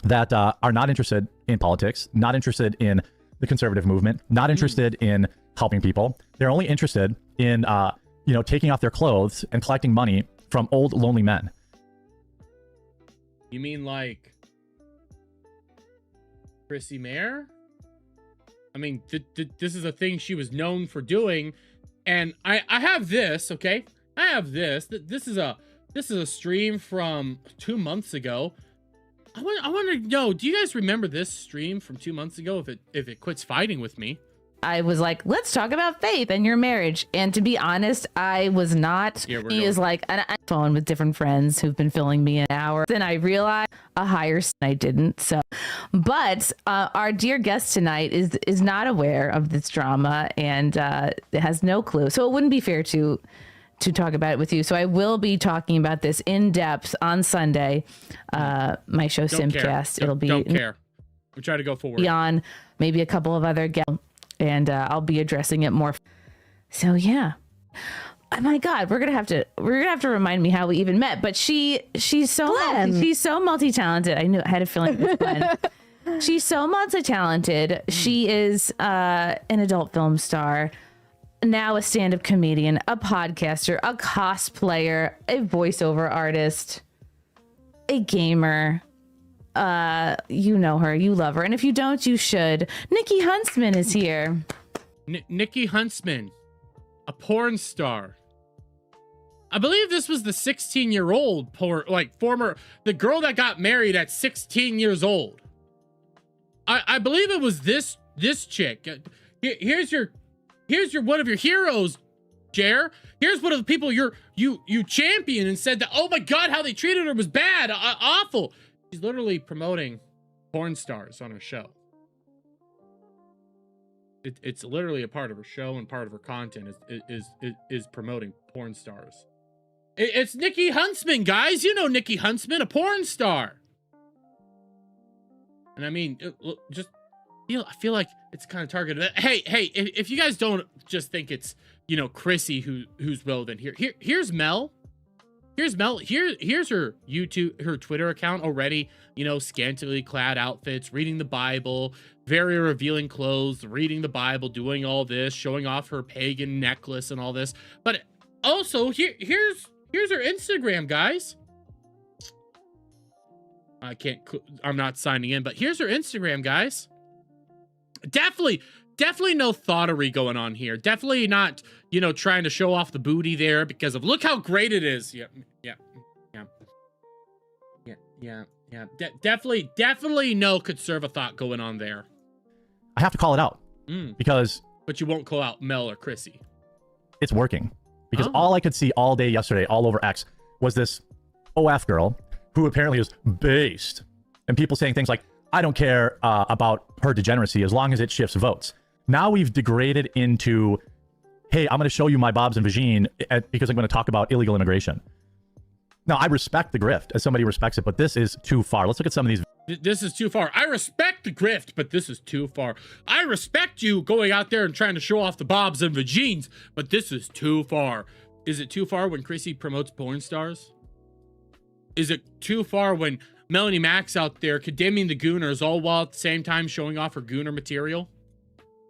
that are not interested in politics, not interested in the conservative movement, not interested in helping people. They're only interested in, taking off their clothes and collecting money from old, lonely men. You mean like Chrissie Mayer? I mean, this is a thing she was known for doing. And I have this, okay? I have this. This is a stream from 2 months ago. I want to know, do you guys remember this stream from 2 months ago if it quits fighting with me? I was like, let's talk about faith and your marriage. And to be honest, I was not. He is like an phone with different friends who've been filling me an hour. Then I realized I didn't. So, but our dear guest tonight is not aware of this drama and has no clue. So it wouldn't be fair to talk about it with you. So I will be talking about this in depth on Sunday. My show Simcast. It'll be. Don't care. I'm trying to go forward. On maybe a couple of other guests. And I'll be addressing it more. So yeah, oh my God, we're gonna have to remind me how we even met. But she's so multi-talented. I had a feeling it was Glenn. She's so multi-talented. She is an adult film star, now a stand-up comedian, a podcaster, a cosplayer, a voiceover artist, a gamer. You know her, you love her, and if you don't, you should. Nikki Huntsman is here. Nikki Huntsman, a porn star. I believe this was the 16-year-old the girl that got married at 16 years old. I believe it was this chick. Here's your one of your heroes, Jer. Here's one of the people you champion and said that, oh my God, how they treated her was bad, awful. She's literally promoting porn stars on her show. It's literally a part of her show, and part of her content is promoting porn stars. It's Nikki Huntsman, guys. You know Nikki Huntsman, a porn star. And I mean, I feel like it's kind of targeted. Hey, if you guys don't just think it's Chrissie who's relevant here. Here's Mel. Here's Mel. Here's her YouTube, her Twitter account already. You know, scantily clad outfits, reading the Bible, very revealing clothes, reading the Bible, doing all this, showing off her pagan necklace and all this. But also, here's her Instagram, guys. I'm not signing in, but here's her Instagram, guys. Definitely no thoughtery going on here. Definitely not, you know, trying to show off the booty there because of look how great it is. Definitely no conserva thought going on there. I have to call it out because. But you won't call out Mel or Chrissie. It's working because all I could see all day yesterday, all over X, was this OF girl who apparently is based, and people saying things like, "I don't care about her degeneracy as long as it shifts votes." Now we've degraded into, hey, I'm going to show you my bobs and vagine because I'm going to talk about illegal immigration. Now, I respect the grift as somebody respects it, but this is too far. Let's look at some of these. This is too far. I respect the grift, but this is too far. I respect you going out there and trying to show off the bobs and vagines, but this is too far. Is it too far when Chrissie promotes porn stars? Is it too far when Melanie Mack's out there condemning the Gooners all while at the same time showing off her Gooner material?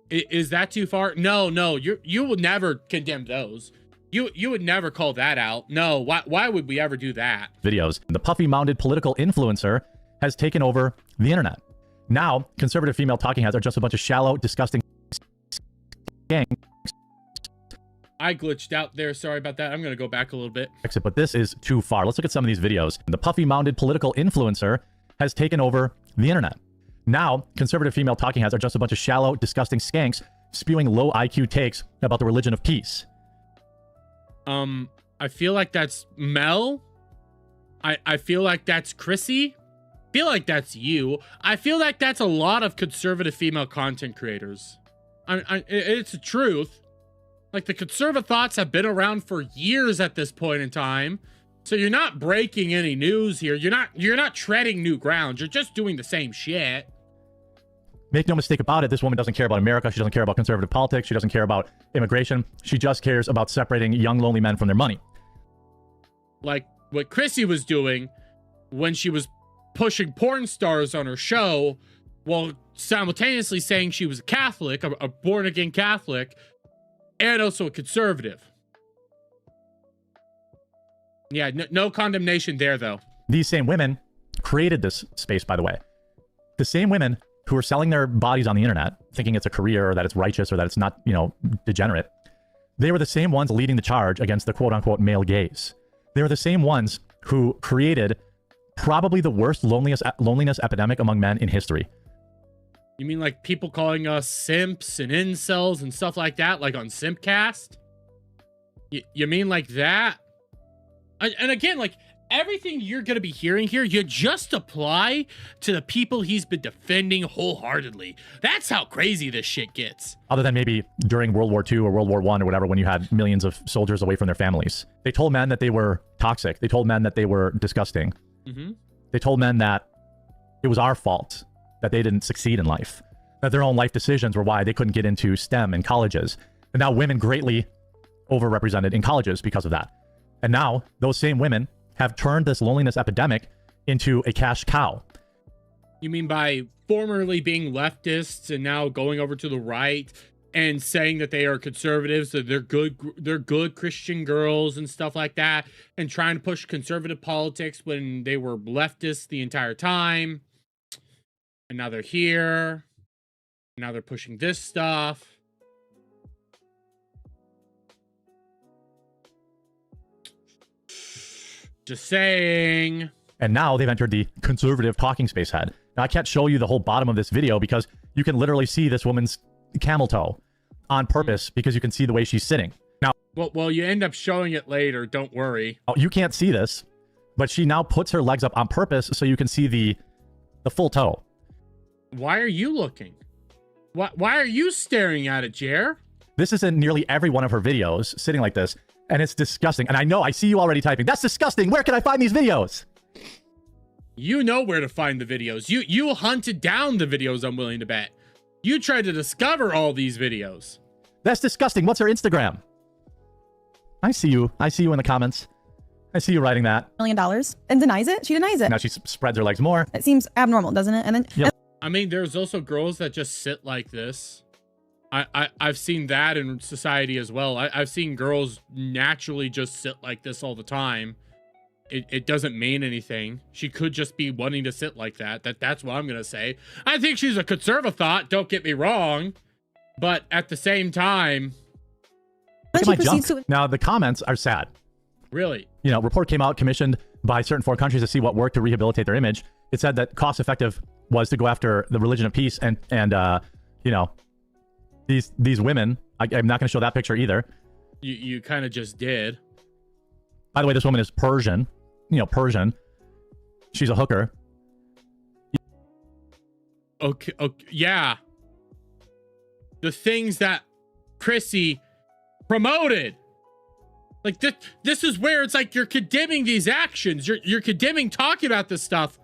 Is that too far? No, you would never condemn those. You would never call that out. No, why would we ever do that? Videos. The puffy mounted political influencer has taken over the internet. Now, conservative female talking heads are just a bunch of shallow, disgusting gangs. I glitched out there. Sorry about that. I'm going to go back a little bit. But this is too far. Let's look at some of these videos. The puffy mounted political influencer has taken over the internet. Now, conservative female talking heads are just a bunch of shallow, disgusting skanks spewing low IQ takes about the religion of peace. I feel like that's Mel. I feel like that's Chrissie. I feel like that's you. I feel like that's a lot of conservative female content creators. It's the truth. Like, the conservative thoughts have been around for years at this point in time. So you're not breaking any news here. You're not treading new ground. You're just doing the same shit. Make no mistake about it, this woman doesn't care about America. She doesn't care about conservative politics. She doesn't care about immigration. She just cares about separating young, lonely men from their money. Like what Chrissie was doing when she was pushing porn stars on her show while simultaneously saying she was a Catholic, a born-again Catholic, and also a conservative. Yeah, no condemnation there, though. These same women created this space, by the way. The same women who are selling their bodies on the internet, thinking it's a career or that it's righteous or that it's not, you know, degenerate. They were the same ones leading the charge against the quote-unquote male gaze. They were the same ones who created probably the worst loneliness epidemic among men in history. You mean like people calling us simps and incels and stuff like that, like on Simpcast? You mean like that? And again, like, everything you're going to be hearing here, you just apply to the people he's been defending wholeheartedly. That's how crazy this shit gets. Other than maybe during World War II or World War I or whatever, when you had millions of soldiers away from their families. They told men that they were toxic. They told men that they were disgusting. Mm-hmm. They told men that it was our fault that they didn't succeed in life, that their own life decisions were why they couldn't get into STEM in colleges. And now women greatly overrepresented in colleges because of that. And now those same women have turned this loneliness epidemic into a cash cow. You mean by formerly being leftists and now going over to the right and saying that they are conservatives, that they're good Christian girls and stuff like that, and trying to push conservative politics when they were leftists the entire time. And now they're here. Now they're pushing this stuff. Just saying. And now they've entered the conservative talking space head. Now, I can't show you the whole bottom of this video because you can literally see this woman's camel toe on purpose because you can see the way she's sitting. Now, well, you end up showing it later. Don't worry. Oh, you can't see this, but she now puts her legs up on purpose so you can see the full toe. Why are you looking? Why are you staring at it, Jer? This is in nearly every one of her videos, sitting like this. And it's disgusting. And I know, I see you already typing. That's disgusting. Where can I find these videos? You know where to find the videos. You hunted down the videos, I'm willing to bet. You tried to discover all these videos. That's disgusting. What's her Instagram? I see you. I see you in the comments. I see you writing that. $1 million and denies it. She denies it. Now she spreads her legs more. It seems abnormal, doesn't it? And then Yep. I mean, there's also girls that just sit like this. I've seen that in society as well. I've seen girls naturally just sit like this all the time. It doesn't mean anything. She could just be wanting to sit like that. That's what I'm gonna say. I think she's a conservative thought, don't get me wrong. But at the same time, look at my junk. Now the comments are sad. Really? You know, report came out commissioned by certain foreign countries to see what worked to rehabilitate their image. It said that cost effective was to go after the religion of peace and you know, these women. I'm not going to show that picture either. You kind of just did. By the way, this woman is Persian. You know, Persian. She's a hooker. Okay, yeah. The things that Chrissie promoted. Like this is where it's like you're condemning these actions. You're condemning talking about this stuff.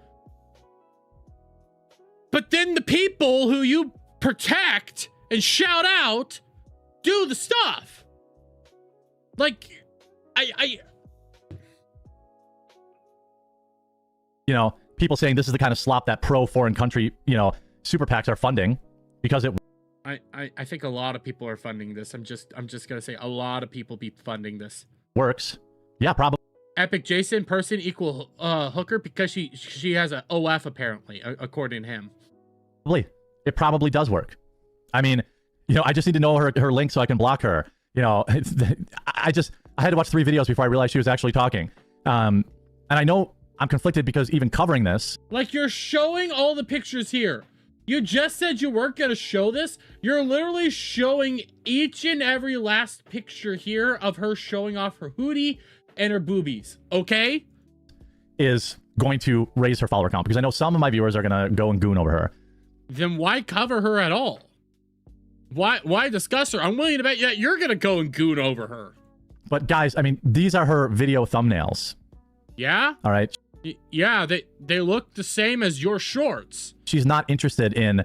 But then the people who you protect and shout out do the stuff. Like you know, people saying this is the kind of slop that pro foreign country, you know, super PACs are funding because it I think a lot of people are funding this. I'm just gonna say a lot of people be funding this. Works. Yeah, probably. Epic Jason person equal hooker because she has a OF apparently, according to him. It probably does work. I mean, you know, I just need to know her link so I can block her. You know, I had to watch 3 videos before I realized she was actually talking. And I know I'm conflicted because even covering this. Like, you're showing all the pictures here. You just said you weren't going to show this. You're literally showing each and every last picture here of her showing off her hootie and her boobies. Okay? Is going to raise her follower count because I know some of my viewers are going to go and goon over her. Then why cover her at all? Why discuss her? I'm willing to bet that you're going to go and goon over her. But guys, I mean, these are her video thumbnails. Yeah? All right. Yeah, they look the same as your shorts. She's not interested in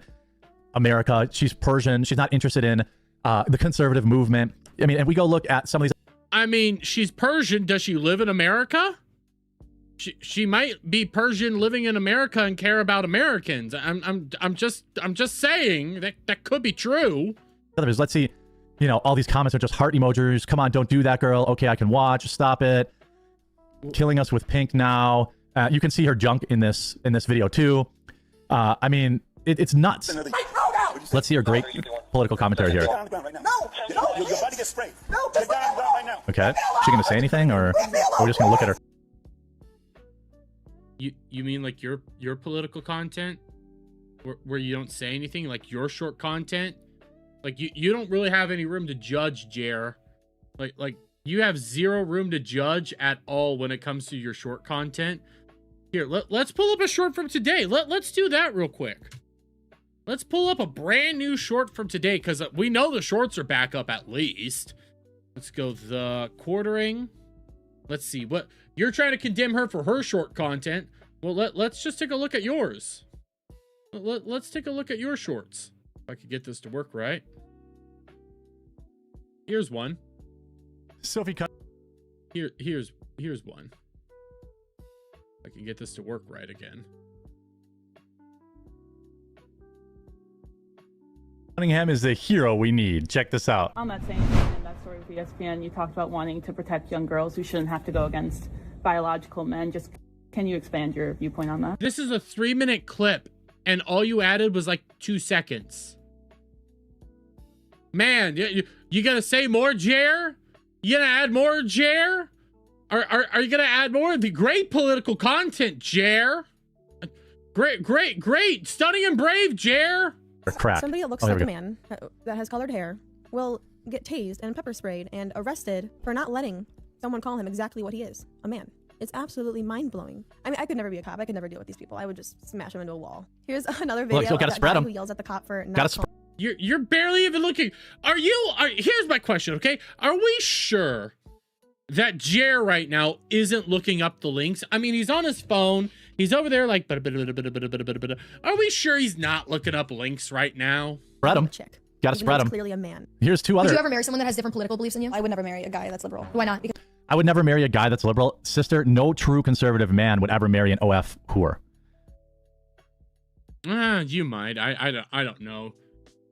America. She's Persian. She's not interested in the conservative movement. I mean, and we go look at some of these. I mean, she's Persian. Does she live in America? She might be Persian living in America and care about Americans. I'm just saying that could be true. Let's see, you know, all these comments are just heart emojis. Come on, don't do that, girl. Okay, I can watch. Stop it. Killing us with pink now. You can see her junk in this video too. I mean, it's nuts. Let's see her great political commentary here. Okay, is she gonna say anything, or are we just gonna look at her? You mean like your political content, where you don't say anything, like your short content, like you don't really have any room to judge, Jer. Like you have zero room to judge at all when it comes to your short content. Here, let's pull up a short from today. Let's do that real quick. Let's pull up a brand new short from today because we know the shorts are back up at least. Let's go the quartering. Let's see what you're trying to condemn her for her short content. Well, let's just take a look at yours. Let's take a look at your shorts. If I could get this to work right. Here's one. Sophie cut. Here's one. If I can get this to work right again. Cunningham is the hero we need. Check this out. On that same thing, in that story with ESPN, you talked about wanting to protect young girls who shouldn't have to go against biological men. Just can you expand your viewpoint on that? This is a 3-minute clip, and all you added was like 2 seconds. Man, you gonna say more, Jer? You gonna add more, Jer? Are you gonna add more of the great political content, Jer? Great, stunning and brave, Jer. Crack. Somebody that looks like a man that has colored hair will get tased and pepper sprayed and arrested for not letting someone call him exactly what he is, a man. It's absolutely mind-blowing. I mean, I could never be a cop. I could never deal with these people. I would just smash them into a wall. Here's another video of that guy who yells at the cop for not You're barely even looking. Here's my question, okay? Are we sure that Jer right now isn't looking up the links? I mean, he's on his phone. He's over there like, are we sure he's not looking up links right now? Spread him. Gotta spread him. Clearly a man. Here's 2 other. Would you ever marry someone that has different political beliefs than you? I would never marry a guy that's liberal. Why not? Because I would never marry a guy that's liberal. Sister, no true conservative man would ever marry an OF whore. You might. I don't know.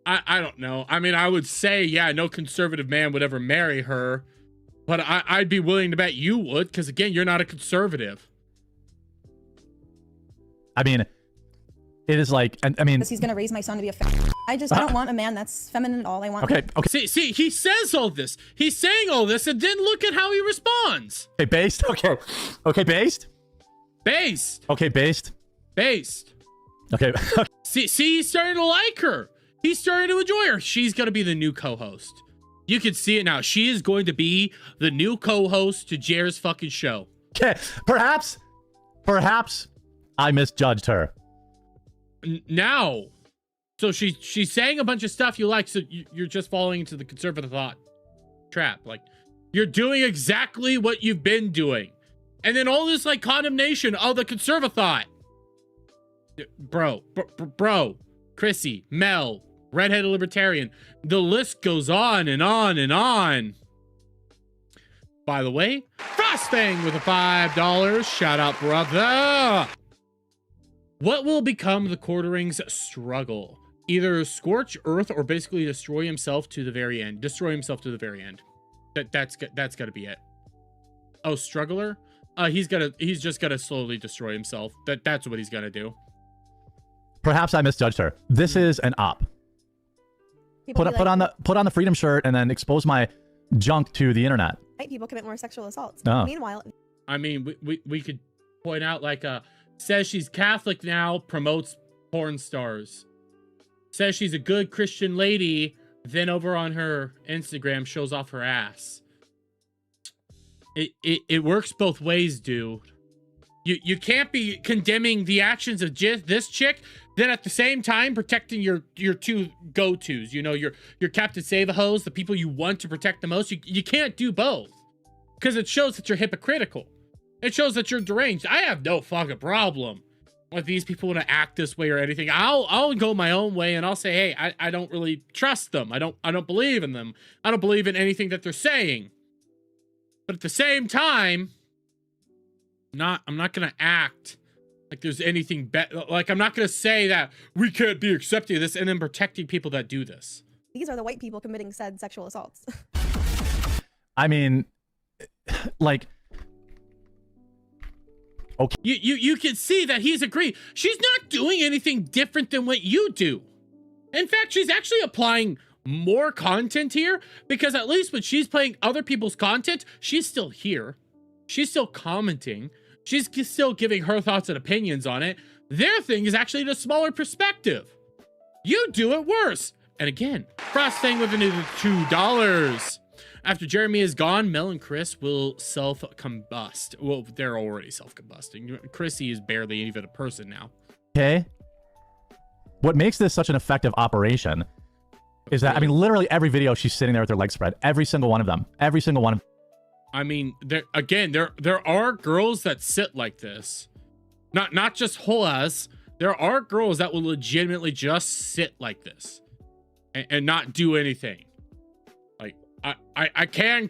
I don't know. I mean, I would say, yeah, no conservative man would ever marry her, but I'd be willing to bet you would, because again, you're not a conservative. I mean, it is like, I mean, He's gonna raise my son to be a I don't want a man that's feminine at all. I want. Okay. See, he says all this. He's saying all this, and then look at how he responds. Okay, based. Okay. Okay, based. Based. Okay, based. Based. Okay. See, he's starting to like her. He's starting to enjoy her. She's gonna be the new co-host. You can see it now. She is going to be the new co-host to Jared's fucking show. Okay, perhaps I misjudged her. Now, so she's saying a bunch of stuff you like, so you're just falling into the conservative thought trap. Like, you're doing exactly what you've been doing, and then all this like condemnation of the conservative thought. Bro, Chrissie, Mel, redheaded libertarian. The list goes on and on and on. By the way, Frostfang with a $5. Shout out, brother. What will become the Quartering's struggle? Either scorch earth or basically destroy himself to the very end. Destroy himself to the very end. That's got to be it. Oh, struggler? He's just gotta slowly destroy himself. That's what he's gonna do. Perhaps I misjudged her. This is an op. Put on the freedom shirt and then expose my junk to the internet. White people commit more sexual assaults. Oh. Meanwhile, I mean, we could point out like says she's Catholic now, promotes porn stars. Says she's a good Christian lady, then over on her Instagram shows off her ass. It works both ways, dude. You can't be condemning the actions of this chick, then at the same time protecting your two go-tos. You know, your Captain Save-A-Hose, the people you want to protect the most. You can't do both, because it shows that you're hypocritical. It shows that you're deranged. I have no fucking problem with these people want to act this way or anything. I'll go my own way and I'll say, hey, I don't really trust them. I don't believe in them. I don't believe in anything that they're saying. But at the same time, I'm not gonna act like there's anything better. Like, I'm not gonna say that we can't be accepting of this and then protecting people that do this. these are the white people committing said sexual assaults. I mean, like, okay. You can see that he's agreeing. She's not doing anything different than what you do. In fact, she's actually applying more content here, because at least when she's playing other people's content, she's still here. She's still commenting. She's still giving her thoughts and opinions on it. Their thing is actually the smaller perspective. You do it worse. And again, Frosting with another $2. After Jeremy is gone, Mel and Chris will self-combust. Well, they're already self-combusting. Chrissie is barely even a person now. Okay. What makes this such an effective operation is that, I mean, literally every video she's sitting there with her legs spread. Every single one of them. Every single one of them. I mean, there are girls that sit like this. Not just hoas. There are girls that will legitimately just sit like this and not do anything. Like, I can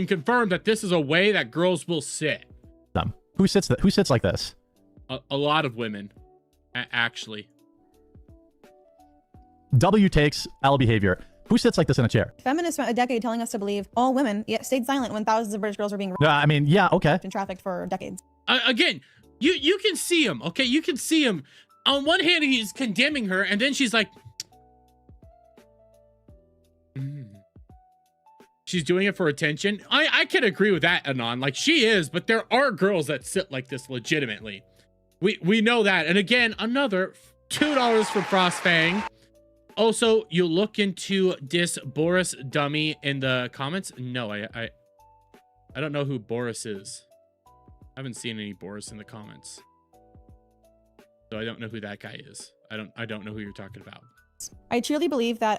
confirm that this is a way that girls will sit. Who sits like this? A lot of women, actually. W takes L behavior. Who sits like this in a chair? Feminists spent a decade telling us to believe all women, yet stayed silent when thousands of British girls were being I mean, yeah, okay. and trafficked for decades. Again, you can see him, okay? You can see him. On one hand, he's condemning her, and then she's like, she's doing it for attention. I can agree with that, Anon. Like, she is, but there are girls that sit like this legitimately. We know that. And again, another $2 for Frostfang. Also, you look into this Boris dummy in the comments. No, I don't know who Boris is. I haven't seen any Boris in the comments, so I don't know who that guy is. I don't know who you're talking about. I truly believe that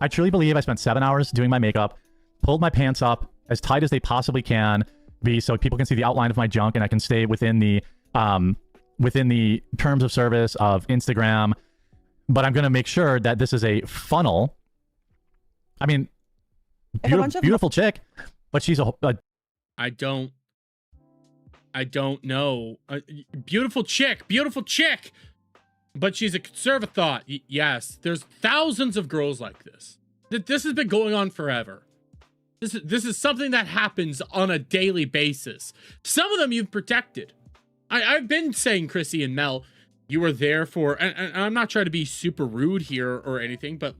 I truly believe I spent 7 hours doing my makeup, pulled my pants up as tight as they possibly can be so people can see the outline of my junk and I can stay within the terms of service of Instagram. But I'm going to make sure that this is a funnel. I mean, beautiful chick, but she's a I don't know. Beautiful chick, but she's a conservathought. Yes, there's thousands of girls like this. This has been going on forever. This is something that happens on a daily basis. Some of them you've protected. I've been saying, Chrissie and Mel, you were there for, and I'm not trying to be super rude here or anything, but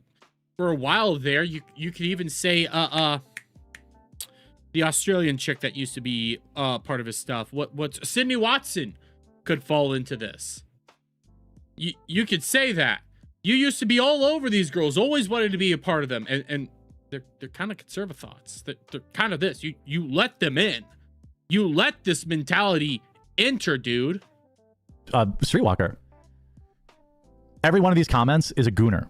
for a while there, you could even say, the Australian chick that used to be part of his stuff. What's Sydney Watson could fall into this. You could say that. You used to be all over these girls, always wanted to be a part of them, and they're kind of conservathoughts. They're kind of this. You let them in. You let this mentality enter, dude. Streetwalker. Every one of these comments is a gooner.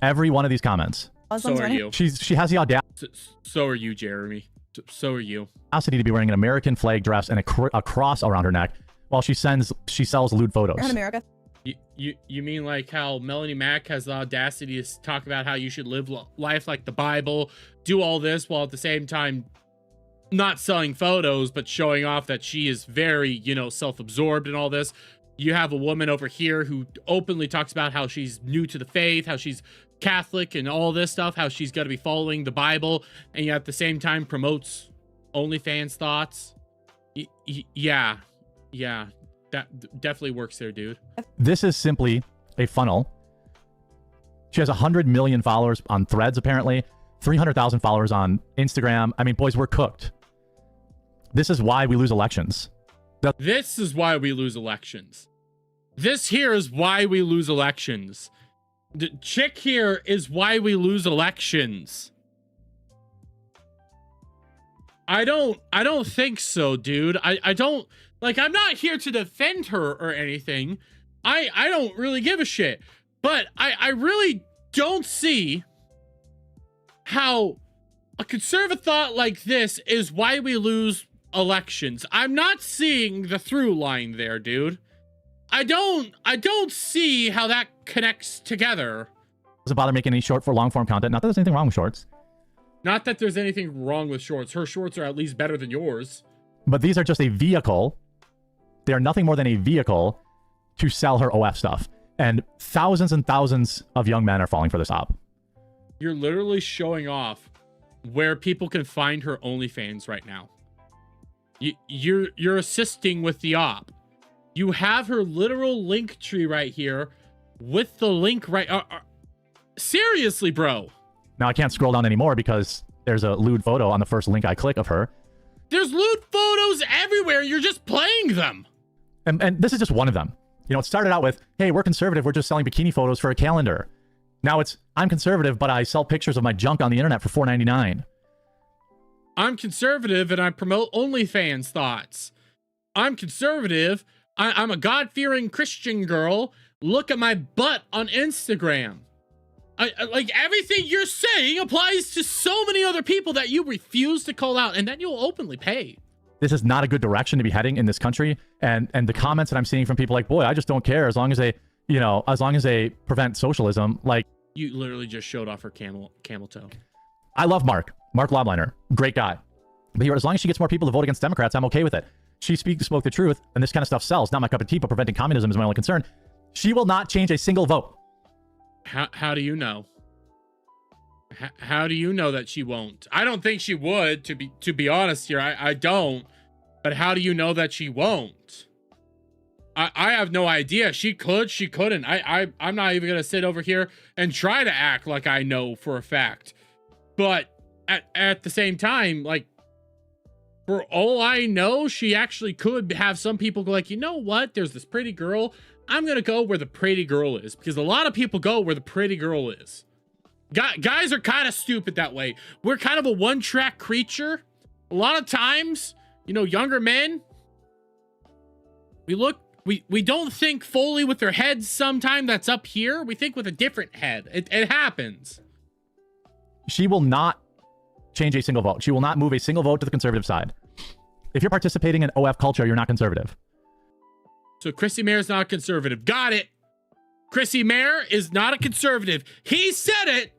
Every one of these comments. So are you. She has the audacity. So are you, Jeremy. So are you. To be wearing an American flag dress and a cross around her neck while she sells lewd photos. In America. You mean like how Melanie Mack has the audacity to talk about how you should live life like the Bible, do all this while at the same time not selling photos, but showing off that she is very, self-absorbed and all this. You have a woman over here who openly talks about how she's new to the faith, how she's Catholic and all this stuff, how she's got to be following the Bible, and yet at the same time promotes OnlyFans thoughts. Yeah, that definitely works there, dude. This is simply a funnel. She has 100 million followers on Threads, apparently 300,000 followers on Instagram. I mean, boys, we're cooked. This is why we lose elections. This is why we lose elections. This here is why we lose elections. The chick here is why we lose elections. I don't think so, dude. I don't, like, I'm not here to defend her or anything. I don't really give a shit. But I really don't see how a conservative thought like this is why we lose elections. I'm not seeing the through line there, dude. I don't see how that connects together. Doesn't bother making any short for long form content. Not that there's anything wrong with shorts. Not that there's anything wrong with shorts. Her shorts are at least better than yours. But these are just a vehicle. They are nothing more than a vehicle to sell her OF stuff. And thousands of young men are falling for this op. You're literally showing off where people can find her OnlyFans right now. You're assisting with the op. You have her literal link tree right here with the link right. Seriously, bro. Now I can't scroll down anymore because there's a lewd photo on the first link I click of her. There's lewd photos everywhere. You're just playing them. And this is just one of them. It started out with, hey, we're conservative. We're just selling bikini photos for a calendar. Now it's, I'm conservative, but I sell pictures of my junk on the internet for $4.99. I'm conservative and I promote OnlyFans thoughts. I'm conservative. I'm a God-fearing Christian girl. Look at my butt on Instagram. I like everything you're saying applies to so many other people that you refuse to call out, and then you'll openly pay. This is not a good direction to be heading in this country. And the comments that I'm seeing from people like, boy, I just don't care as long as they, as long as they prevent socialism. Like, you literally just showed off her camel toe. I love Mark Lobliner, great guy. But here, as long as she gets more people to vote against Democrats, I'm okay with it. She spoke the truth, and this kind of stuff sells. Not my cup of tea, but preventing communism is my only concern. She will not change a single vote. How do you know? How do you know that she won't? I don't think she would, to be honest here. I don't. But how do you know that she won't? I have no idea. She could, she couldn't. I'm not even gonna sit over here and try to act like I know for a fact. But at the same time, like, for all I know, she actually could have some people go like, you know what? There's this pretty girl. I'm going to go where the pretty girl is, because a lot of people go where the pretty girl is. Guys are kind of stupid that way. We're kind of a one-track creature. A lot of times, younger men, we don't think fully with their heads sometime that's up here. We think with a different head. It happens. She will not change a single vote. She will not move a single vote to the conservative side. If you're participating in OF culture, you're not conservative. So Chrissie Mayer is not a conservative. Got it. Chrissie Mayer is not a conservative. He said it.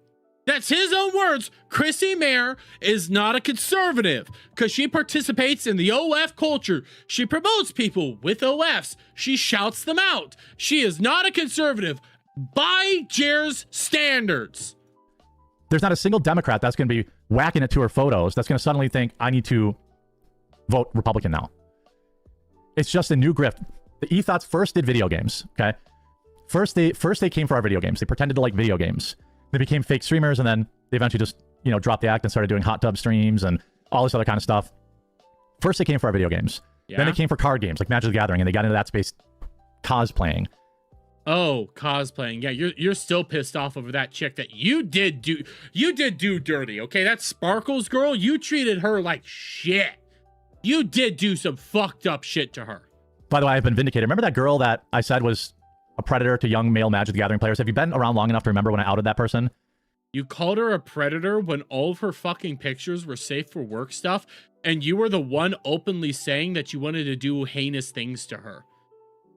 That's his own words. Chrissie Mayr is not a conservative because she participates in the OF culture. She promotes people with OFs. She shouts them out. She is not a conservative by Jer's standards. There's not a single Democrat that's going to be whacking it to her photos that's going to suddenly think, I need to vote Republican now. It's just a new grift. The Ethots first did video games, okay? First they came for our video games. They pretended to like video games. They became fake streamers, and then they eventually just, dropped the act and started doing hot tub streams and all this other kind of stuff. First, they came for our video games. Yeah. Then they came for card games like Magic the Gathering, and they got into that space cosplaying. Oh, cosplaying. Yeah, you're still pissed off over that chick that you did do dirty, okay? That Sparkles girl, you treated her like shit. You did do some fucked up shit to her. By the way, I've been vindicated. Remember that girl that I said was a predator to young male Magic the Gathering players? Have you been around long enough to remember when I outed that person? You called her a predator when all of her fucking pictures were safe for work stuff, and you were the one openly saying that you wanted to do heinous things to her.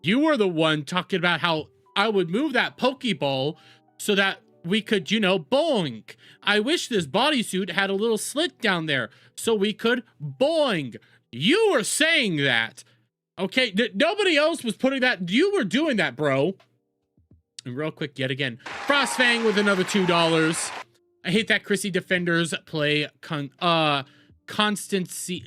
You were the one talking about how I would move that Pokeball so that we could, boing. I wish this bodysuit had a little slit down there so we could boing. You were saying that. Okay, nobody else was putting that. You were doing that, bro. And real quick, yet again, Frostfang with another $2. I hate that Chrissie defenders play consistency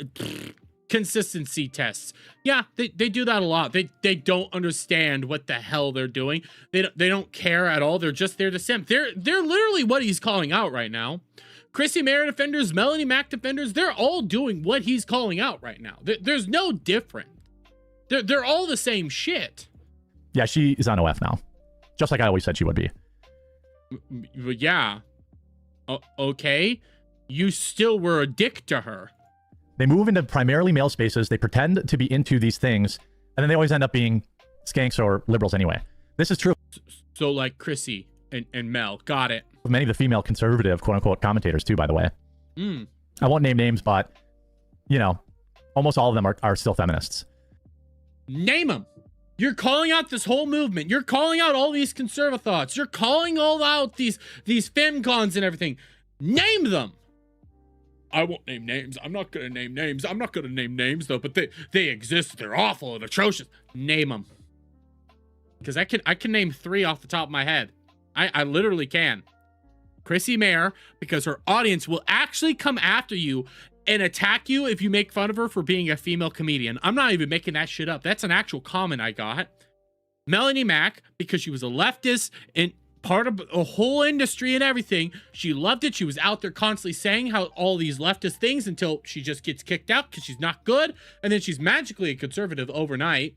tests. Yeah, they do that a lot. They don't understand what the hell they're doing. They don't care at all. They're just there to simp. They're literally what he's calling out right now. Chrissie Mayr defenders, Melanie Mac defenders, they're all doing what he's calling out right now. There's no different. They're all the same shit. Yeah, she is on OF now. Just like I always said she would be. Yeah. Okay. You still were a dick to her. They move into primarily male spaces. They pretend to be into these things. And then they always end up being skanks or liberals anyway. This is true. So like Chrissie and Mel. Got it. Many of the female conservative, quote unquote, commentators too, by the way. I won't name names, but, almost all of them are still feminists. Name them. You're calling out this whole movement. You're calling out all these conservative thoughts. You're calling all out these femcons and everything. Name them. I won't name names. I'm not going to name names. I'm not going to name names, though, but they exist. They're awful and atrocious. Name them. Because I can name 3 off the top of my head. I literally can. Chrissie Mayr, because her audience will actually come after you and attack you if you make fun of her for being a female comedian. I'm not even making that shit up. That's an actual comment I got. Melanie Mac, because she was a leftist and part of a whole industry and everything. She loved it. She was out there constantly saying how all these leftist things until she just gets kicked out because she's not good. And then she's magically a conservative overnight.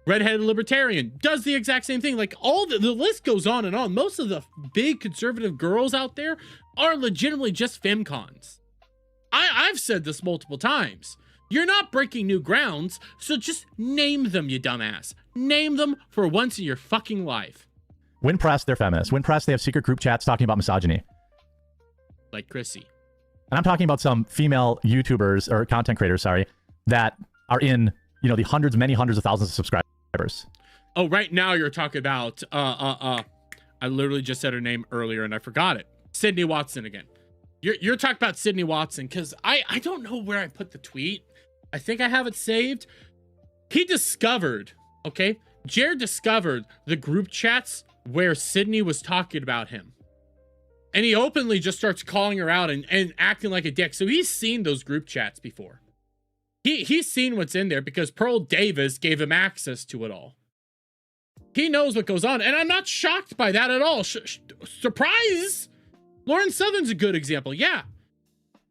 Redheaded libertarian does the exact same thing. Like all the list goes on and on. Most of the big conservative girls out there are legitimately just femcons. I've said this multiple times. You're not breaking new grounds, so just name them, you dumbass. Name them for once in your fucking life. When pressed, they're feminists. When pressed, they have secret group chats talking about misogyny. Like Chrissie. And I'm talking about some female YouTubers, or content creators, sorry, that are in, the many hundreds of thousands of subscribers. Oh, right now you're talking about, I literally just said her name earlier and I forgot it. Sydney Watson again. You're talking about Sydney Watson, because I don't know where I put the tweet. I think I have it saved. He discovered, okay? Jared discovered the group chats where Sydney was talking about him. And he openly just starts calling her out and acting like a dick. So he's seen those group chats before. He's seen what's in there because Pearl Davis gave him access to it all. He knows what goes on. And I'm not shocked by that at all. Surprise! Lauren Southern's a good example. Yeah.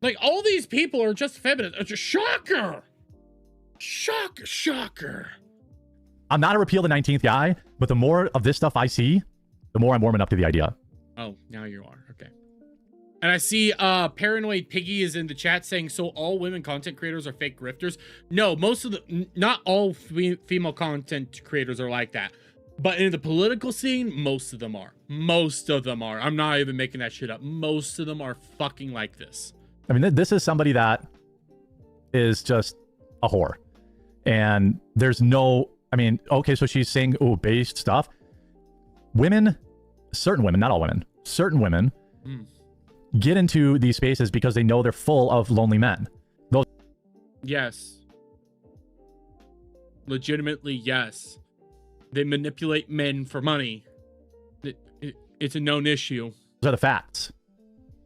Like, all these people are just feminist. It's a shocker. Shocker. I'm not a repeal the 19th guy, but the more of this stuff I see, the more I'm warming up to the idea. Oh, now you are. Okay. And I see Paranoid Piggy is in the chat saying, so all women content creators are fake grifters. No, not all female content creators are like that. But in the political scene, most of them are. Most of them are. I'm not even making that shit up. Most of them are fucking like this. I mean, this is somebody that is just a whore. And there's no, okay, so she's saying, based stuff. Women, certain women, not all women, certain women get into these spaces because they know they're full of lonely men. Those Yes. Legitimately, yes. They manipulate men for money. It's a known issue. are the facts.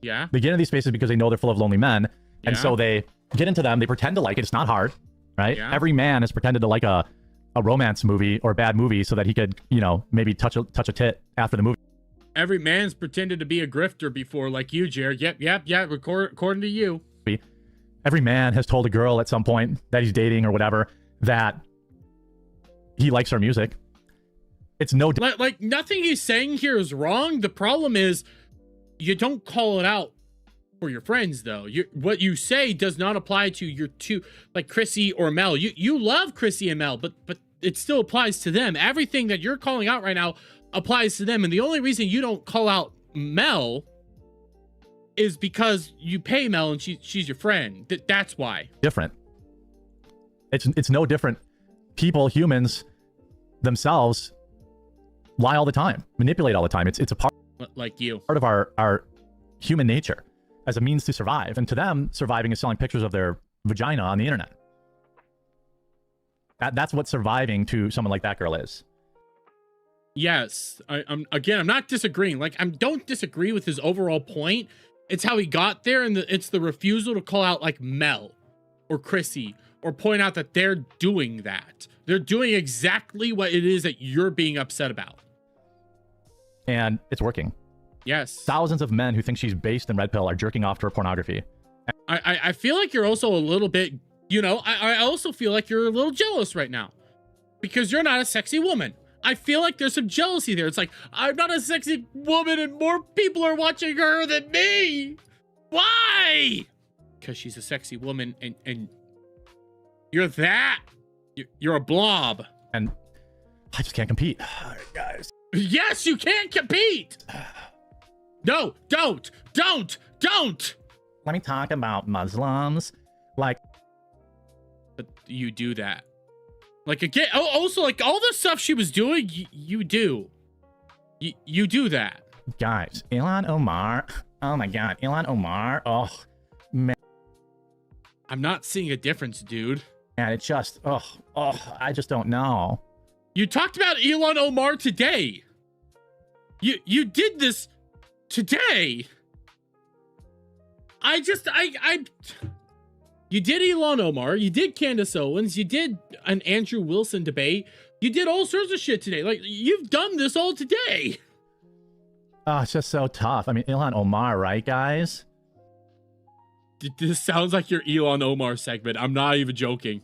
Yeah. They get into these spaces because they know they're full of lonely men. And so they get into them. They pretend to like it. It's not hard, right? Yeah. Every man has pretended to like a romance movie or a bad movie so that he could, you know, maybe touch a tit after the movie. Every man's pretended to be a grifter before, like you, Jared. Yep. According to you. Every man has told a girl at some point that he's dating or whatever that he likes her music. It's no like nothing he's saying here is wrong. The problem is you don't call it out for your friends, though. What you say does not apply to your two, like Chrissie or Mel. You love Chrissie and Mel, but it still applies to them. Everything that you're calling out right now applies to them, and the only reason you don't call out Mel is because you pay Mel and she's your friend. That's why. Different. It's no different. People, humans themselves lie all the time, manipulate all the time. It's a part like you. Part of our human nature as a means to survive. And to them, surviving is selling pictures of their vagina on the internet. That's what surviving to someone like that girl is. Yes, I'm not disagreeing. Like, don't disagree with his overall point. It's how he got there, and it's the refusal to call out like Mel or Chrissie or point out that they're doing that. They're doing exactly what it is that you're being upset about. And it's working. Yes. Thousands of men who think she's based in red pill are jerking off to her pornography. I feel like you're also a little bit, I also feel like you're a little jealous right now because you're not a sexy woman. I feel like there's some jealousy there. It's like, I'm not a sexy woman and more people are watching her than me. Why? Because she's a sexy woman and you're that. You're a blob. And I just can't compete. All right, guys. Yes, you can't compete. No, don't. Let me talk about Muslims. But you do that. Like, again, also, like, all the stuff she was doing, you do. You do that. Guys, Ilhan Omar. Oh, my God. Ilhan Omar. Oh, man. I'm not seeing a difference, dude. And it's just, I just don't know. You talked about Ilhan Omar today. You did this today. You did Ilhan Omar, you did Candace Owens, you did an Andrew Wilson debate, you did all sorts of shit today. Like, you've done this all today. Oh, it's just so tough. I mean, Ilhan Omar, right, guys? This sounds like your Ilhan Omar segment. I'm not even joking.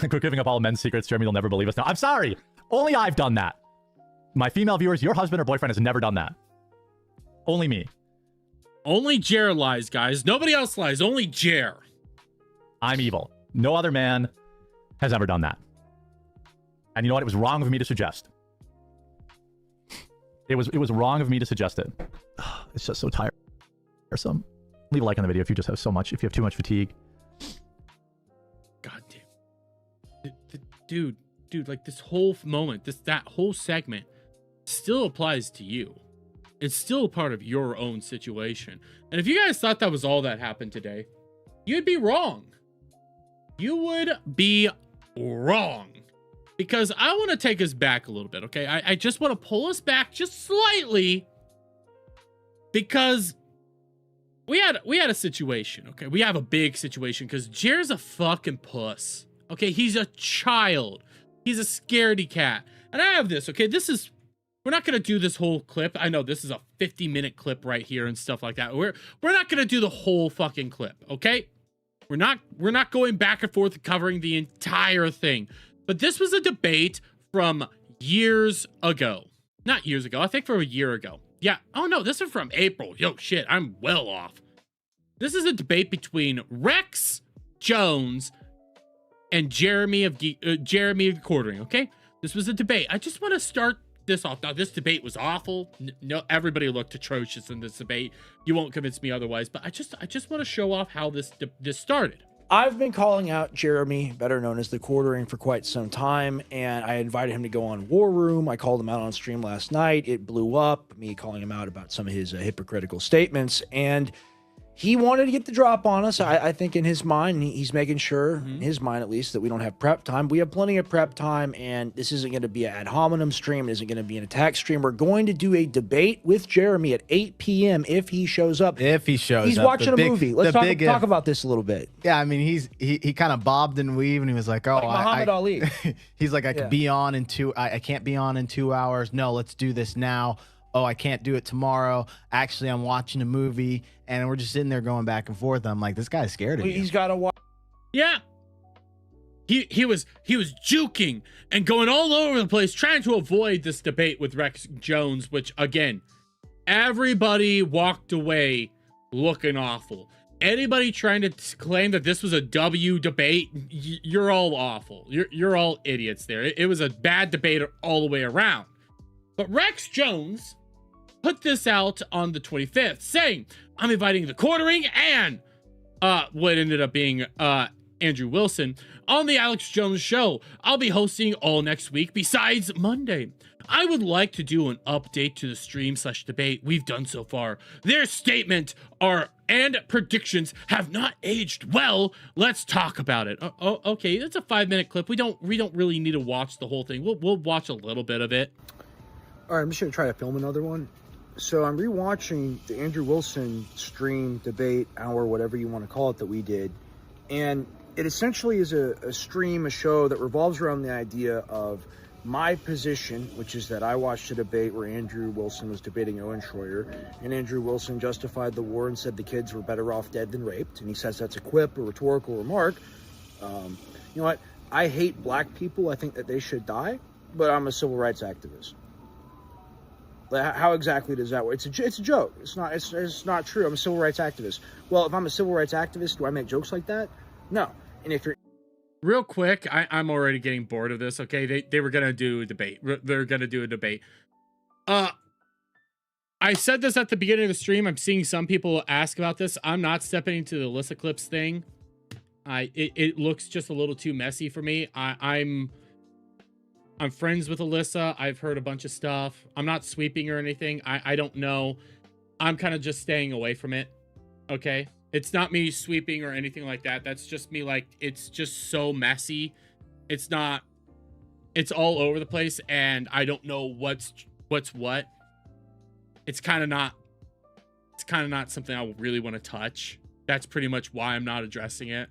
We're giving up all men's secrets. Jeremy will never believe us now. I'm sorry. Only I've done that. My female viewers, your husband or boyfriend has never done that. Only me. Only Jer lies, guys. Nobody else lies. Only Jer. I'm evil. No other man has ever done that. And you know what? It was wrong of me to suggest. It was wrong of me to suggest it. It's just so tiresome. Leave a like on the video if you just have if you have too much fatigue. God damn. Dude, like this whole moment, that whole segment still applies to you. It's still a part of your own situation. And if you guys thought that was all that happened today, you'd be wrong. You would be wrong. Because I want to take us back a little bit, okay? I just want to pull us back just slightly. Because we had a situation, okay? We have a big situation because Jer's a fucking puss. Okay, he's a child. He's a scaredy cat. And I have this, okay? We're not going to do this whole clip. I know this is a 50-minute clip right here and stuff like that. We're not going to do the whole fucking clip, okay? We're not going back and forth covering the entire thing. But this was a debate from years ago. Not years ago. I think from a year ago. Yeah. Oh, no. This is from April. Yo, shit. I'm well off. This is a debate between Rex Jones and Jeremy of the Quartering, okay? This was a debate. I just want to start this off. Now, this debate was awful. No, everybody looked atrocious in this debate. You won't convince me otherwise, but I just want to show off how this started. I've been calling out Jeremy, better known as the Quartering, for quite some time, and I invited him to go on War Room. I called him out on stream last night. It blew up, me calling him out about some of his hypocritical statements, and he wanted to get the drop on us. I think in his mind, he's making sure, in his mind at least, that we don't have prep time. We have plenty of prep time, and this isn't going to be an ad hominem stream. It isn't going to be an attack stream. We're going to do a debate with Jeremy at 8 p.m. if he shows up. If he shows up. He's watching a movie. Let's talk about this a little bit. Yeah, I mean, he kind of bobbed and weaved, and he was like, oh, like Muhammad Ali. He's like, I could be on in I can't be on in 2 hours. No, let's do this now. Oh, I can't do it tomorrow. Actually, I'm watching a movie, and we're just sitting there going back and forth. I'm like, this guy's scared of you. He's got to watch. Yeah. He was juking and going all over the place, trying to avoid this debate with Rex Jones, which, again, everybody walked away looking awful. Anybody trying to claim that this was a W debate, you're all awful. You're all idiots there. It was a bad debate all the way around. But Rex Jones put this out on the 25th, saying, I'm inviting the Quartering and what ended up being Andrew Wilson on the Alex Jones Show. I'll be hosting all next week besides Monday. I would like to do an update to the stream/debate we've done so far. Their statement and predictions have not aged well. Let's talk about it. Okay, that's a 5-minute clip. We don't really need to watch the whole thing. We'll watch a little bit of it. All right, I'm just going to try to film another one. So I'm rewatching the Andrew Wilson stream, debate, hour, whatever you want to call it, that we did. And it essentially is a stream, a show that revolves around the idea of my position, which is that I watched a debate where Andrew Wilson was debating Owen Schroyer, and Andrew Wilson justified the war and said the kids were better off dead than raped. And he says that's a quip, a rhetorical remark. You know what? I hate black people. I think that they should die, but I'm a civil rights activist. How exactly does that work? It's a joke. It's not true. I'm a civil rights activist. Well, if I'm a civil rights activist, do I make jokes like that? No. And if you're real quick, I'm already getting bored of this. Okay, they were gonna do a debate. They're gonna do a debate. I said this at the beginning of the stream. I'm seeing some people ask about this. I'm not stepping into the Alyssa Clips thing. It looks just a little too messy for me. I'm friends with Alyssa. I've heard a bunch of stuff. I'm not sweeping or anything. I don't know. I'm kind of just staying away from it. Okay. It's not me sweeping or anything like that. That's just me. Like, it's just so messy. It's all over the place. And I don't know what's what. It's kind of not something I really want to touch. That's pretty much why I'm not addressing it.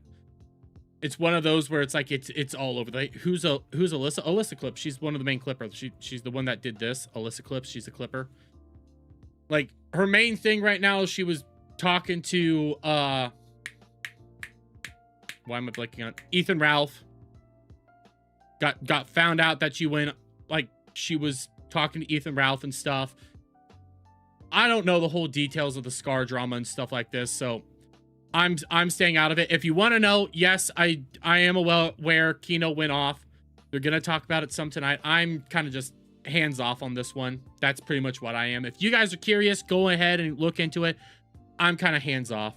It's one of those where it's like it's all over. Like, who's Alyssa? Alyssa Clips. She's one of the main clippers. She's the one that did this. Alyssa Clips. She's a clipper. Like, her main thing right now is she was talking to why am I blanking on Ethan Ralph. Got found out that she was talking to Ethan Ralph and stuff. I don't know the whole details of the Scar drama and stuff like this, so I'm staying out of it. If you want to know, yes, I am aware Kino went off. They're going to talk about it some tonight. I'm kind of just hands off on this one. That's pretty much what I am. If you guys are curious, go ahead and look into it. I'm kind of hands off.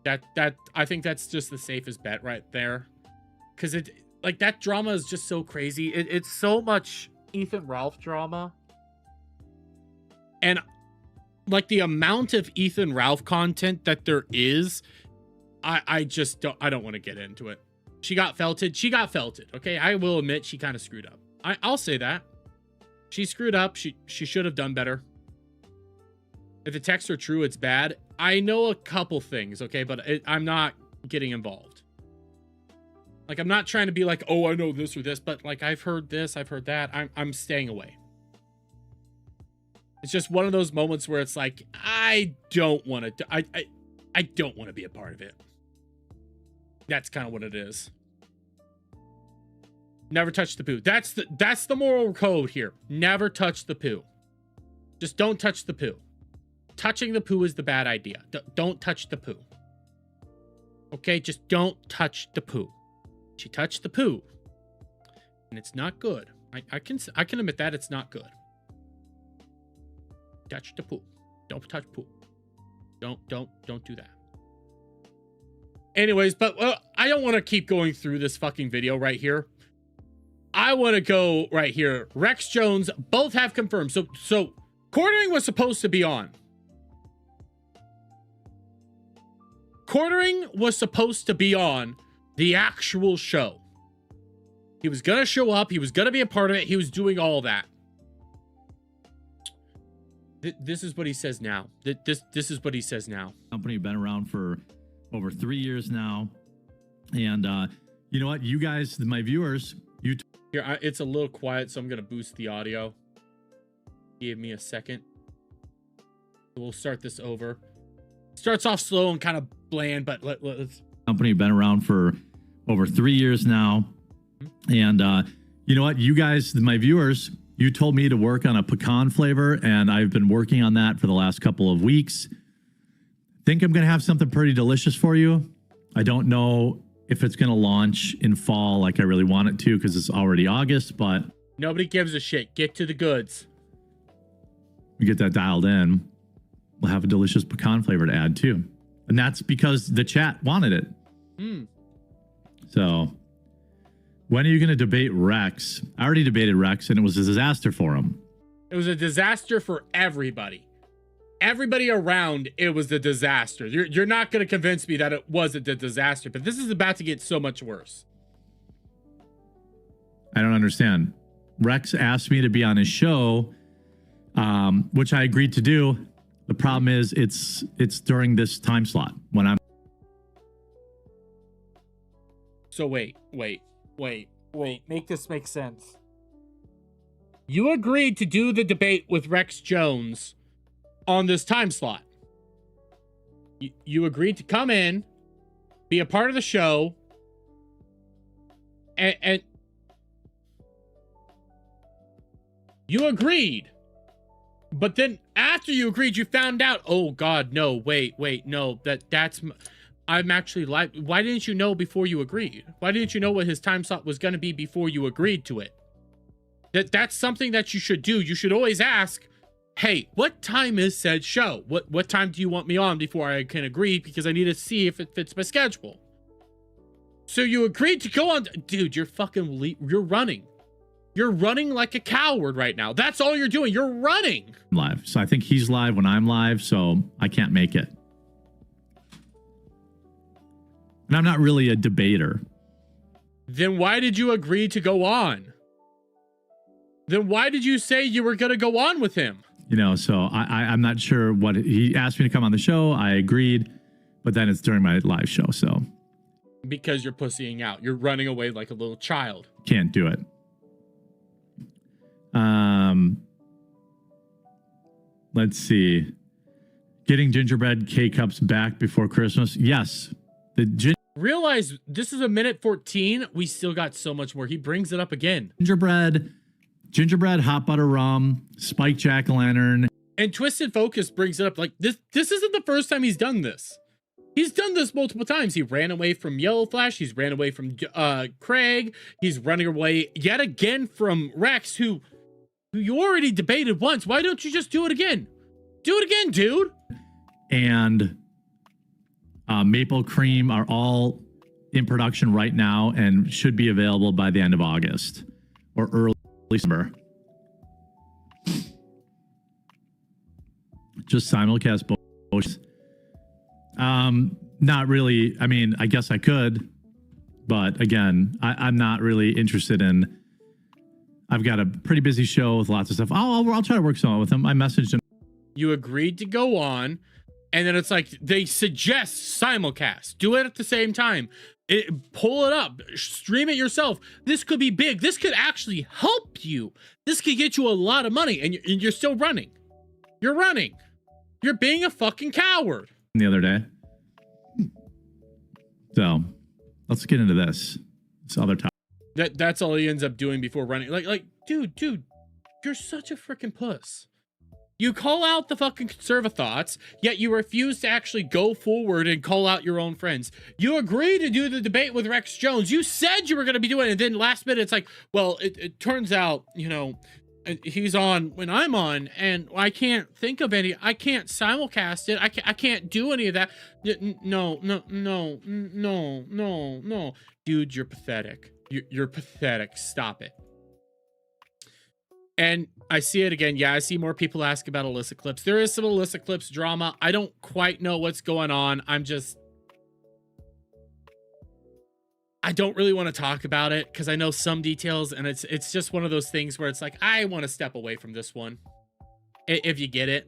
I think that's just the safest bet right there. Because that drama is just so crazy. It's so much Ethan Ralph drama. And like the amount of Ethan Ralph content that there is, I just don't want to get into it. She got felted. Okay, I will admit she kind of screwed up. I'll say that. She screwed up. She should have done better. If the texts are true, it's bad. I know a couple things, okay, but I'm not getting involved. Like, I'm not trying to be like, oh, I know this or this, but like, I've heard this, I've heard that. I'm staying away. It's just one of those moments where it's like, I don't want to. I don't want to be a part of it. That's kind of what it is. Never touch the poo. That's the moral code here. Never touch the poo. Just don't touch the poo. Touching the poo is the bad idea. Don't touch the poo. Okay, just don't touch the poo. She touched the poo, and it's not good. I can admit that it's not good. Touch the poo. Don't touch poo. Don't do that. Anyways, but I don't want to keep going through this fucking video right here. I want to go right here. Rex Jones, both have confirmed. So quartering was supposed to be on. Quartering was supposed to be on the actual show. He was going to show up. He was going to be a part of it. He was doing all that. This is what he says now. This is what he says now. Company been around for over 3 years now. And you know what? You guys, my viewers, Here, it's a little quiet, so I'm going to boost the audio. Give me a second. We'll start this over. Starts off slow and kind of bland, but let's... Company been around for over 3 years now. And you know what? You guys, my viewers, you told me to work on a pecan flavor, and I've been working on that for the last couple of weeks. Think I'm going to have something pretty delicious for you. I don't know if it's going to launch in fall like I really want it to because it's already August, but... Nobody gives a shit. Get to the goods. We get that dialed in. We'll have a delicious pecan flavor to add too. And that's because the chat wanted it. So, when are you going to debate Rex? I already debated Rex, and it was a disaster for him. It was a disaster for everybody. Everybody around, it was a disaster. You're not going to convince me that it wasn't a disaster, but this is about to get so much worse. I don't understand. Rex asked me to be on his show, which I agreed to do. The problem is it's during this time slot when I'm... So wait. Make this make sense. You agreed to do the debate with Rex Jones on this time slot. You agreed to come in, be a part of the show, and you agreed. But then after you agreed, you found out, oh God, no, wait, no, that's... I'm actually live. Why didn't you know before you agreed? Why didn't you know what his time slot was going to be before you agreed to it? That's something that you should do. You should always ask, hey, what time is said show? What time do you want me on before I can agree? Because I need to see if it fits my schedule. So you agreed to go on. Dude, you're running. You're running like a coward right now. That's all you're doing. You're running. Live. So I think he's live when I'm live, so I can't make it. And I'm not really a debater. Then why did you agree to go on? Then why did you say you were going to go on with him? You know, so I'm not sure what... He asked me to come on the show. I agreed. But then it's during my live show, so... Because you're pussying out. You're running away like a little child. Can't do it. Let's see. Getting gingerbread K-Cups back before Christmas. Yes. Realize this is a minute 14. We still got so much more. He brings it up again. Gingerbread, hot butter rum, spiked jack-o'-lantern. And Twisted Focus brings it up like this isn't the first time he's done this. He's done this multiple times. He ran away from Yellow Flash. He's ran away from Craig. He's running away yet again from Rex, who you already debated once. Why don't you just do it again? Do it again, dude. And Maple Cream are all in production right now and should be available by the end of August or early December. Just simulcast both. Not really. I mean, I guess I could, but again, I'm not really interested in. I've got a pretty busy show with lots of stuff. I'll try to work some with him. I messaged him. You agreed to go on, and then it's like they suggest simulcast. Do it at the same time. Pull it up. Stream it yourself. This could be big. This could actually help you. This could get you a lot of money, and you're still running. You're running. You're being a fucking coward. The other day. So let's get into this other topic. That's all he ends up doing before running. Like, dude, you're such a freaking puss. You call out the fucking conservative thoughts, yet you refuse to actually go forward and call out your own friends. You agree to do the debate with Rex Jones. You said you were going to be doing it, and then last minute it's like, well, it turns out, you know, he's on when I'm on, and I can't think of any. I can't simulcast it. I can't do any of that. No, dude, you're pathetic. You're pathetic. Stop it. And I see it again. Yeah, I see more people ask about Alyssa clips. There is some Alyssa clips drama. I don't quite know what's going on. I don't really want to talk about it because I know some details, and it's just one of those things where it's like, I want to step away from this one. If you get it.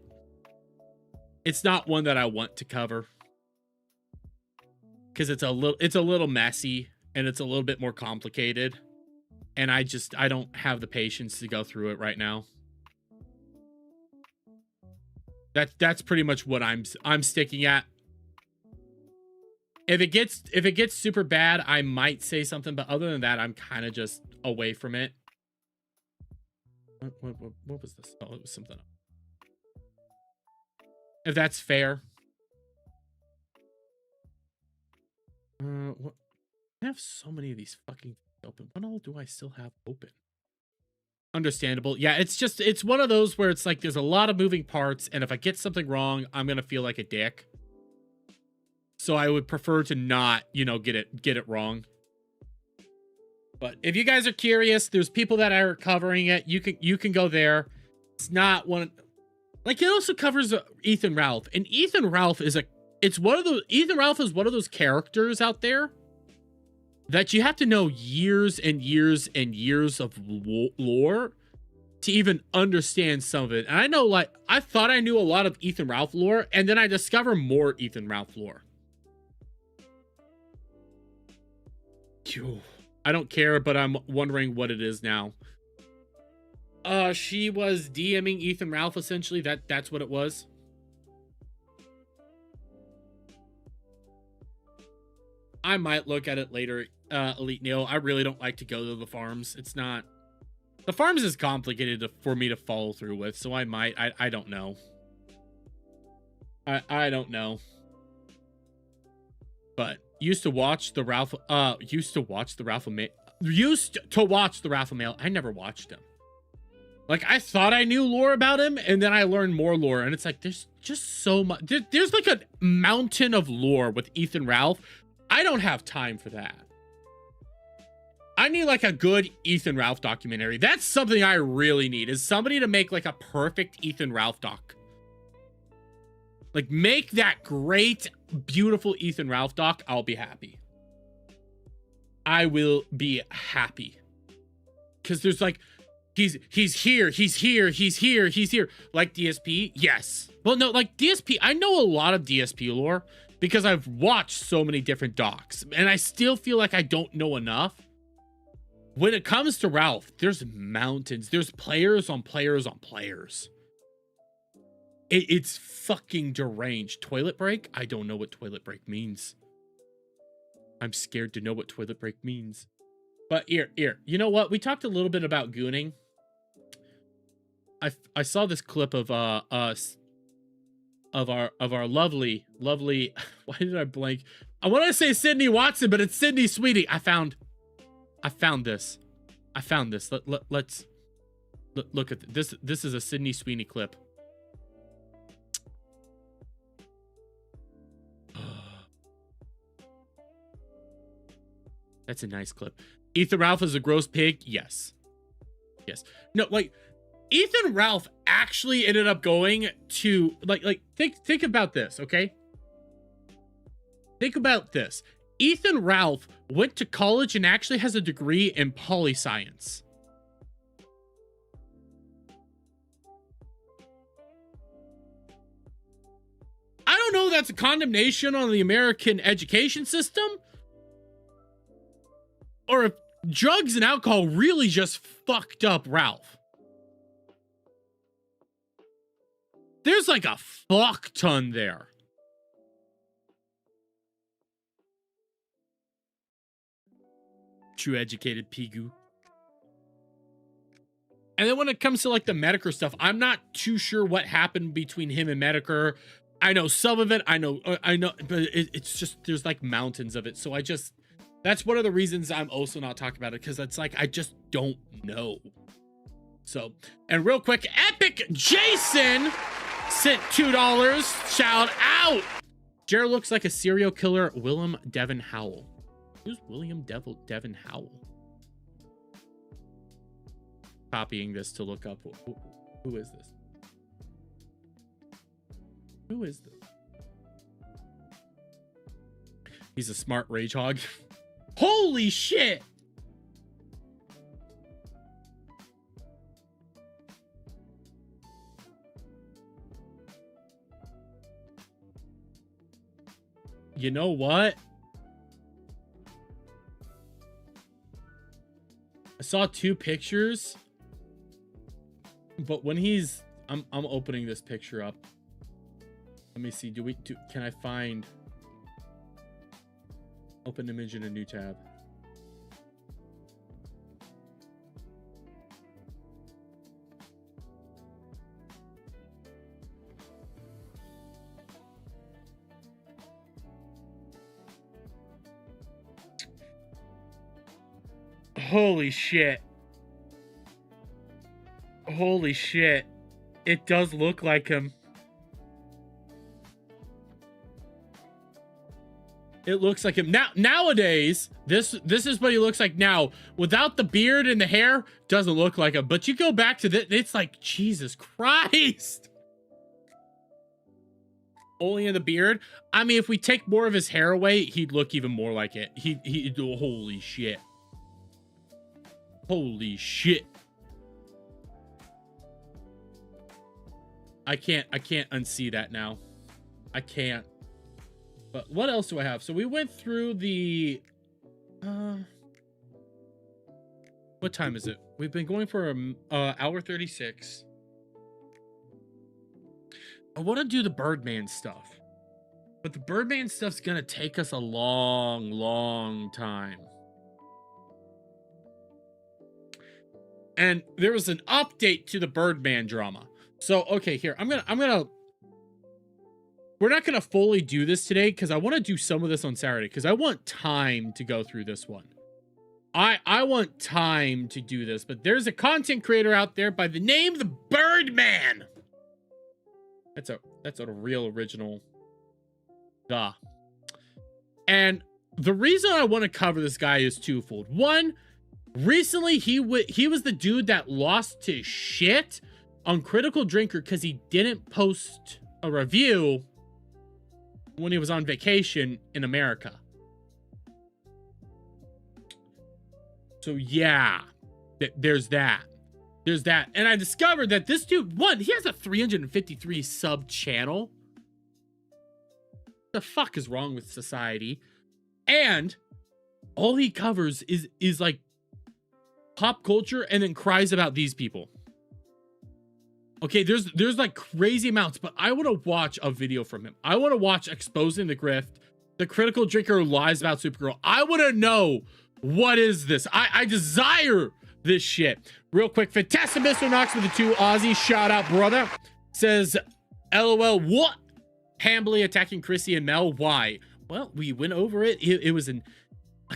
It's not one that I want to cover. Because it's a little messy, and it's a little bit more complicated. And I don't have the patience to go through it right now. That's pretty much what I'm sticking at. If it gets super bad, I might say something, but other than that, I'm kind of just away from it. What was this? Oh, it was something. If that's fair. What? I have so many of these fucking open. What all do I still have open? Understandable. Yeah, it's one of those where it's like there's a lot of moving parts, and if I get something wrong, I'm gonna feel like a dick. So I would prefer to not, get it wrong. But if you guys are curious, there's people that are covering it. You can go there. It's not one, like, it also covers Ethan Ralph, and Ethan Ralph is one of those characters out there that you have to know years and years and years of lore to even understand some of it. And I know, like, I thought I knew a lot of Ethan Ralph lore, and then I discover more Ethan Ralph lore. I don't care, but I'm wondering what it is now. She was DMing Ethan Ralph, essentially. That's what it was. I might look at it later, Elite Neil. I really don't like to go to the farms. It's not... The farms is complicated for me to follow through with, so I might. I don't know. I don't know. But... Used to watch the Ralph Mail. I never watched him. Like, I thought I knew lore about him, and then I learned more lore, and it's like, there's just so much. There's like a mountain of lore with Ethan Ralph. I don't have time for that. I need like a good Ethan Ralph documentary. That's something I really need, is somebody to make like a perfect Ethan Ralph doc. Like, make that great, beautiful Ethan Ralph doc. I'll be happy. I will be happy. Because there's like, he's here. Like DSP? Yes. Well, no, like DSP, I know a lot of DSP lore because I've watched so many different docs. And I still feel like I don't know enough. When it comes to Ralph, there's mountains. There's players on players on players. It's fucking deranged. Toilet break? I don't know what toilet break means. I'm scared to know what toilet break means. But here. You know what? We talked a little bit about gooning. I saw this clip of us of our lovely. Why did I blank? I want to say Sydney Watson, but it's Sydney Sweetie. I found this. Let's look at this. This is a Sydney Sweeney clip. That's a nice clip. Ethan Ralph is a gross pig. Yes. No, like, Ethan Ralph actually ended up going to think about this, okay? Think about this. Ethan Ralph went to college and actually has a degree in poli-science. I don't know if that's a condemnation on the American education system, or if drugs and alcohol really just fucked up Ralph. There's like a fuck ton there. True educated Pigu. And then when it comes to like the Medicare stuff, I'm not too sure what happened between him and Medicare. I know some of it. I know, but it's just, there's like mountains of it. So that's one of the reasons I'm also not talking about it, because it's like, I just don't know. So, and real quick, Epic Jason sent $2. Shout out. Jared looks like a serial killer, William Devin Howell. Who's William Devin Howell? Copying this to look up. Who is this? Who is this? He's a smart rage hog. Holy shit! You know what? I saw 2 pictures, but when he's, I'm opening this picture up. Let me see. Can I find open image in a new tab? Holy shit. Holy shit. It does look like him. It looks like him. Nowadays, this is what he looks like now. Without the beard and the hair, doesn't look like him. But you go back to this, it's like, Jesus Christ. Only in the beard. I mean, if we take more of his hair away, he'd look even more like it. He'd do, holy shit. Holy shit. I can't unsee that now. I can't. But what else do I have? So we went through the what time is it? We've been going for hour 36. I want to do the Birdman stuff. But the Birdman stuff's gonna take us a long time. And there was an update to the Birdman drama. So, okay, here. We're not going to fully do this today because I want to do some of this on Saturday because I want time to go through this one. I want time to do this, but there's a content creator out there by the name of the Birdman. That's a real original. Duh. And the reason I want to cover this guy is twofold. One, recently he was the dude that lost his shit on Critical Drinker because he didn't post a review when he was on vacation in America. So yeah, there's that. And I discovered that this dude, he has a 353 sub channel. What the fuck is wrong with society? And all he covers is like pop culture and then cries about these people. Okay, there's like crazy amounts, but I want to watch a video from him. I want to watch Exposing the Grift, the Critical Drinker lies about Supergirl. I want to know, what is this? I desire this shit. Real quick, Fantastic Mr. Knox with the 2 Aussie. Shout out, brother. Says, LOL, what? Hambly attacking Chrissie and Mel. Why? Well, we went over it. It was I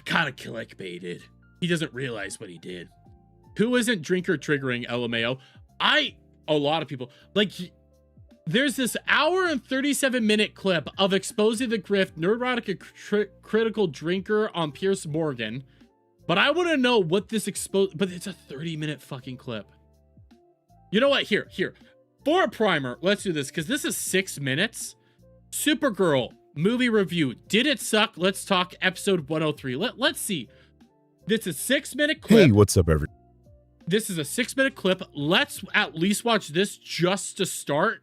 kind of clickbaited. He doesn't realize what he did. Who isn't drinker triggering, LMAO? A lot of people. Like, there's this hour and 37-minute clip of Exposing the Grift, Nerdrotic Critical Drinker on Piers Morgan. But I want to know what this but it's a 30-minute fucking clip. You know what? Here. For a primer, let's do this, because this is 6 minutes. Supergirl movie review. Did it suck? Let's talk episode 103. Let's see. This is a 6-minute clip. Hey, what's up, everyone? This is a 6-minute clip. Let's at least watch this just to start,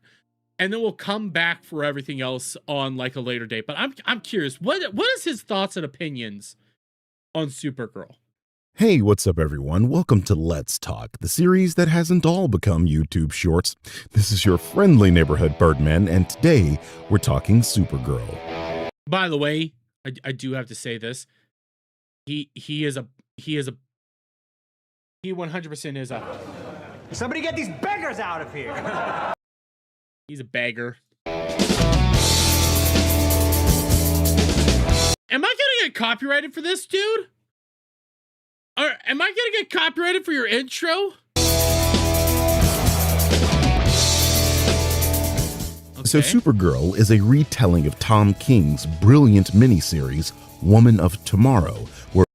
and then we'll come back for everything else on like a later date. But I'm curious, what is his thoughts and opinions on Supergirl? Hey, what's up, everyone? Welcome to Let's Talk, the series that hasn't all become YouTube shorts. This is your friendly neighborhood Birdman, and today we're talking Supergirl. By the way, I do have to say this. He 100% is a... Somebody get these beggars out of here. He's a beggar. Am I gonna get copyrighted for this, dude? Or am I gonna get copyrighted for your intro? So Supergirl is a retelling of Tom King's brilliant miniseries, Woman of Tomorrow, where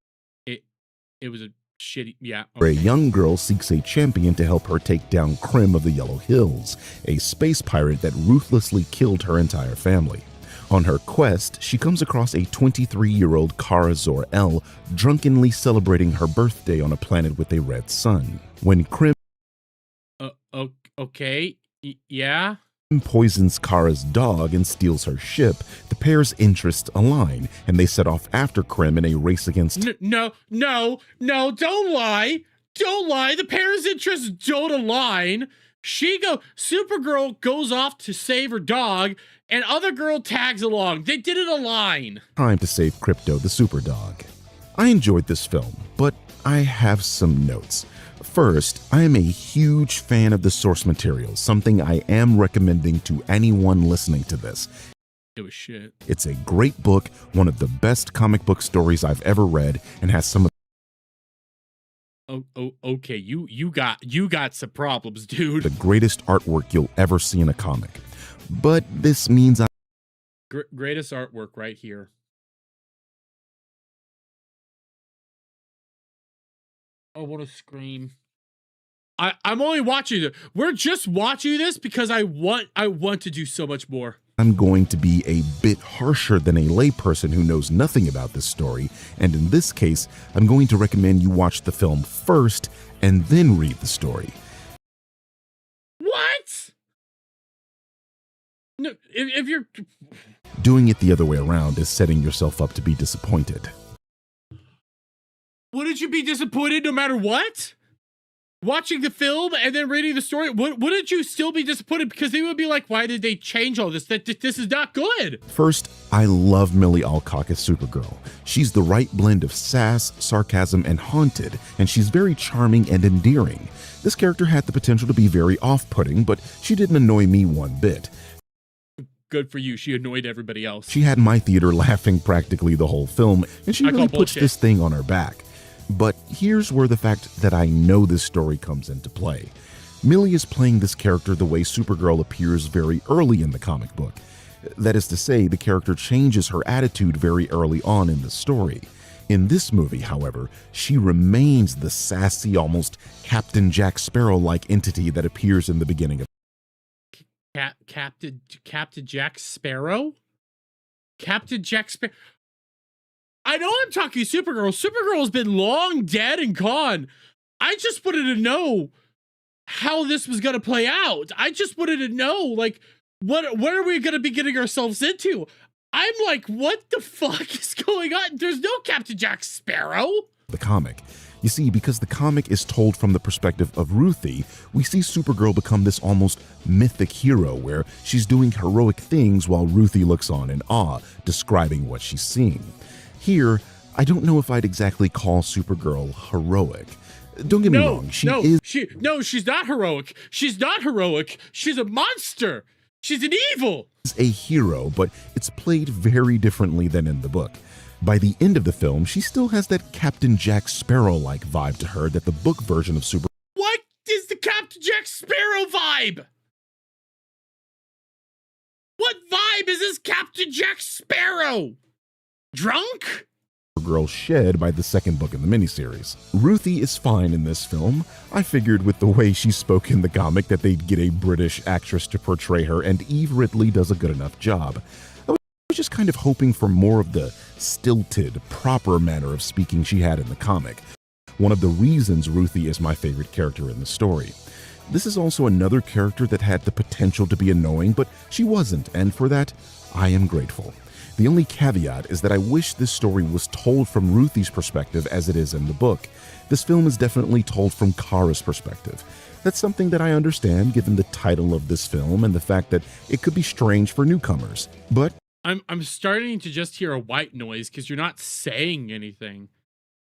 it was a shitty, yeah. where a young girl seeks a champion to help her take down Krim of the Yellow Hills, a space pirate that ruthlessly killed her entire family. On her quest, she comes across a 23-year-old Kara Zor-El drunkenly celebrating her birthday on a planet with a red sun. When Krim yeah? poisons Kara's dog and steals her ship, the pair's interests align, and they set off after Krim in a race against... No, don't lie. Don't lie. The pair's interests don't align. Supergirl goes off to save her dog, and other girl tags along. They didn't align. Time to save Crypto the Superdog. I enjoyed this film, but I have some notes. First, I am a huge fan of the source material, something I am recommending to anyone listening to this. It was shit. It's a great book, one of the best comic book stories I've ever read, and has some of okay, you got some problems, dude. the greatest artwork you'll ever see in a comic. But this means Greatest artwork right here. I want to scream. I'm only watching it. We're just watching this because I want to do so much more. I'm going to be a bit harsher than a layperson who knows nothing about this story, and in this case, I'm going to recommend you watch the film first and then read the story. What? No, if you're... Doing it the other way around is setting yourself up to be disappointed. Wouldn't you be disappointed no matter what? Watching the film and then reading the story, wouldn't you still be disappointed? Because they would be like, why did they change all this? This is not good. First, I love Millie Alcock as Supergirl. She's the right blend of sass, sarcasm, and haunted, and she's very charming and endearing. This character had the potential to be very off-putting, but she didn't annoy me one bit. Good for you. She annoyed everybody else. She had my theater laughing practically the whole film, and she really puts this thing on her back. But here's where the fact that I know this story comes into play. Millie is playing this character the way Supergirl appears very early in the comic book. That is to say, the character changes her attitude very early on in the story. In this movie, however, she remains the sassy, almost Captain Jack Sparrow-like entity that appears in the beginning of Captain Jack Sparrow? Captain Jack Sparrow? I know I'm talking Supergirl. Supergirl's been long dead and gone. I just wanted to know how this was going to play out. I just wanted to know, like, what are we going to be getting ourselves into? I'm like, what the fuck is going on? There's no Captain Jack Sparrow. The comic. You see, because the comic is told from the perspective of Ruthie, we see Supergirl become this almost mythic hero where she's doing heroic things while Ruthie looks on in awe, describing what she's seeing. Here, I don't know if I'd exactly call Supergirl heroic. Don't get me wrong, she's not heroic. She's not heroic. She's a monster. She's an evil. A hero, but it's played very differently than in the book. By the end of the film, she still has that Captain Jack Sparrow-like vibe to her that the book version of Supergirl. What is the Captain Jack Sparrow vibe? What vibe is this Captain Jack Sparrow? Drunk? Girl shed by the second book in the miniseries. Ruthie is fine in this film. I figured with the way she spoke in the comic that they'd get a British actress to portray her, and Eve Ridley does a good enough job. I was just kind of hoping for more of the stilted, proper manner of speaking she had in the comic. One of the reasons Ruthie is my favorite character in the story. This is also another character that had the potential to be annoying, but she wasn't, and for that, I am grateful. The only caveat is that I wish this story was told from Ruthie's perspective as it is in the book. This film is definitely told from Kara's perspective. That's something that I understand given the title of this film and the fact that it could be strange for newcomers. But I'm starting to just hear a white noise because you're not saying anything.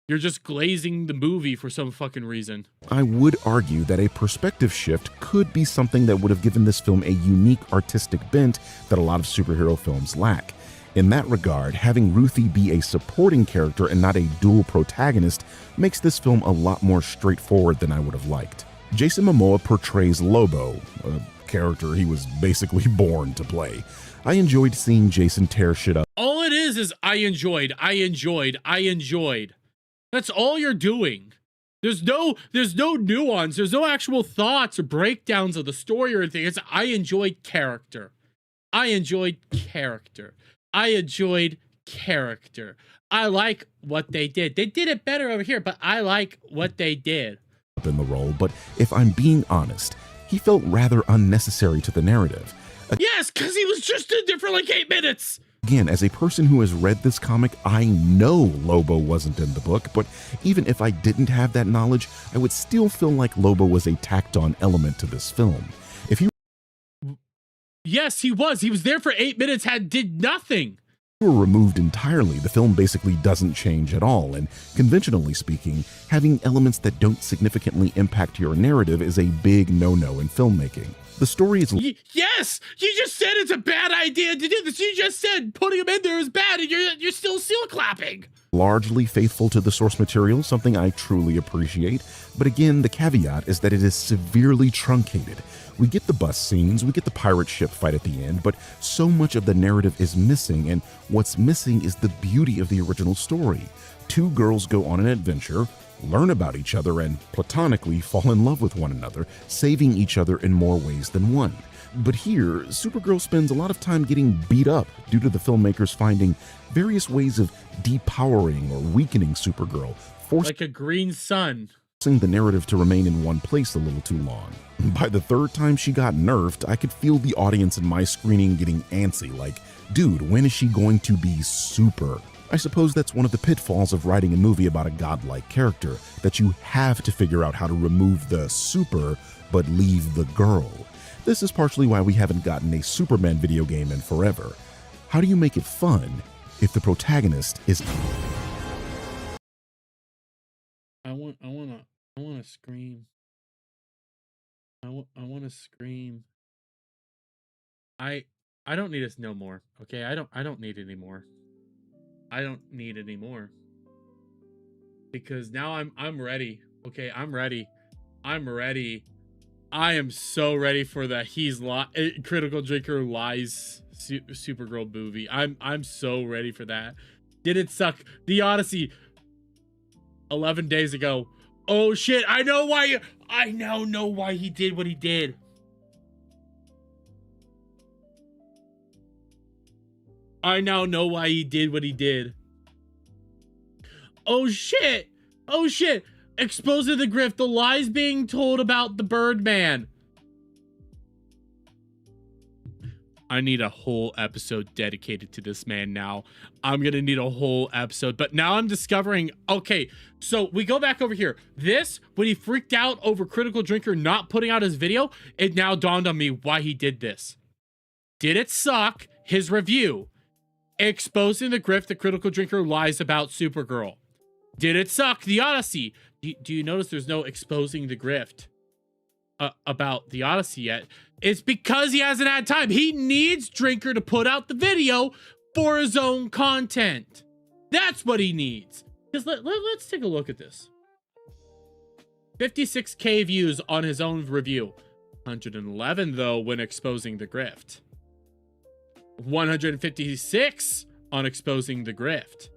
You're just glazing the movie for some fucking reason. I would argue that a perspective shift could be something that would have given this film a unique artistic bent that a lot of superhero films lack. In that regard, having Ruthie be a supporting character and not a dual protagonist makes this film a lot more straightforward than I would have liked. Jason Momoa portrays Lobo, a character he was basically born to play. I enjoyed seeing Jason tear shit up. All it is I enjoyed. That's all you're doing. There's no nuance. There's no actual thoughts or breakdowns of the story or anything. It's I enjoyed character. I like what they did. They did it better over here, but I like what they did. In the role, but if I'm being honest, he felt rather unnecessary to the narrative. Yes, because he was just in there for like 8 minutes. Again, as a person who has read this comic, I know Lobo wasn't in the book, but even if I didn't have that knowledge, I would still feel like Lobo was a tacked-on element to this film. If you Yes, he was. He was there for 8 minutes, did nothing. were removed entirely, the film basically doesn't change at all, and conventionally speaking, having elements that don't significantly impact your narrative is a big no-no in filmmaking. The story is... Yes! You just said it's a bad idea to do this. You just said putting him in there is bad, and you're still seal clapping. Largely faithful to the source material, something I truly appreciate, but again, the caveat is that it is severely truncated. We get the bus scenes, we get the pirate ship fight at the end, but so much of the narrative is missing, and what's missing is the beauty of the original story. Two girls go on an adventure, learn about each other, and platonically fall in love with one another, saving each other in more ways than one. But here, Supergirl spends a lot of time getting beat up due to the filmmakers finding various ways of depowering or weakening Supergirl, forcing like a green sun. The narrative to remain in one place a little too long. By the third time she got nerfed, I could feel the audience in my screening getting antsy, like, dude, when is she going to be super? I suppose that's one of the pitfalls of writing a movie about a godlike character, that you have to figure out how to remove the super, but leave the girl. This is partially why we haven't gotten a Superman video game in forever. How do you make it fun if the protagonist is... I want to scream. I want to scream. I don't need this no more. Okay, I don't need it anymore. I don't need it anymore. Because now I'm ready. Okay, I'm ready. I am so ready for the Critical Drinker Lies Supergirl movie. I'm so ready for that. Did it suck? The Odyssey 11 days ago. Oh shit, I now know why he did what he did. I now know why he did what he did. Oh shit. Exposing the grift, the lies being told about the Birdman. I need a whole episode dedicated to this man now. I'm gonna need a whole episode, but now I'm discovering, okay, so we go back over here. This, when he freaked out over Critical Drinker not putting out his video, it now dawned on me why he did this. Did it suck? His review. Exposing the grift, the Critical Drinker lies about Supergirl. Did it suck? The Odyssey. Do you notice there's no exposing the grift about the Odyssey yet? It's because he hasn't had time. He needs Drinker to put out the video for his own content. That's what he needs. Because let's take a look at this. 56K views on his own review. 111 though when exposing the grift. 156 on exposing the grift.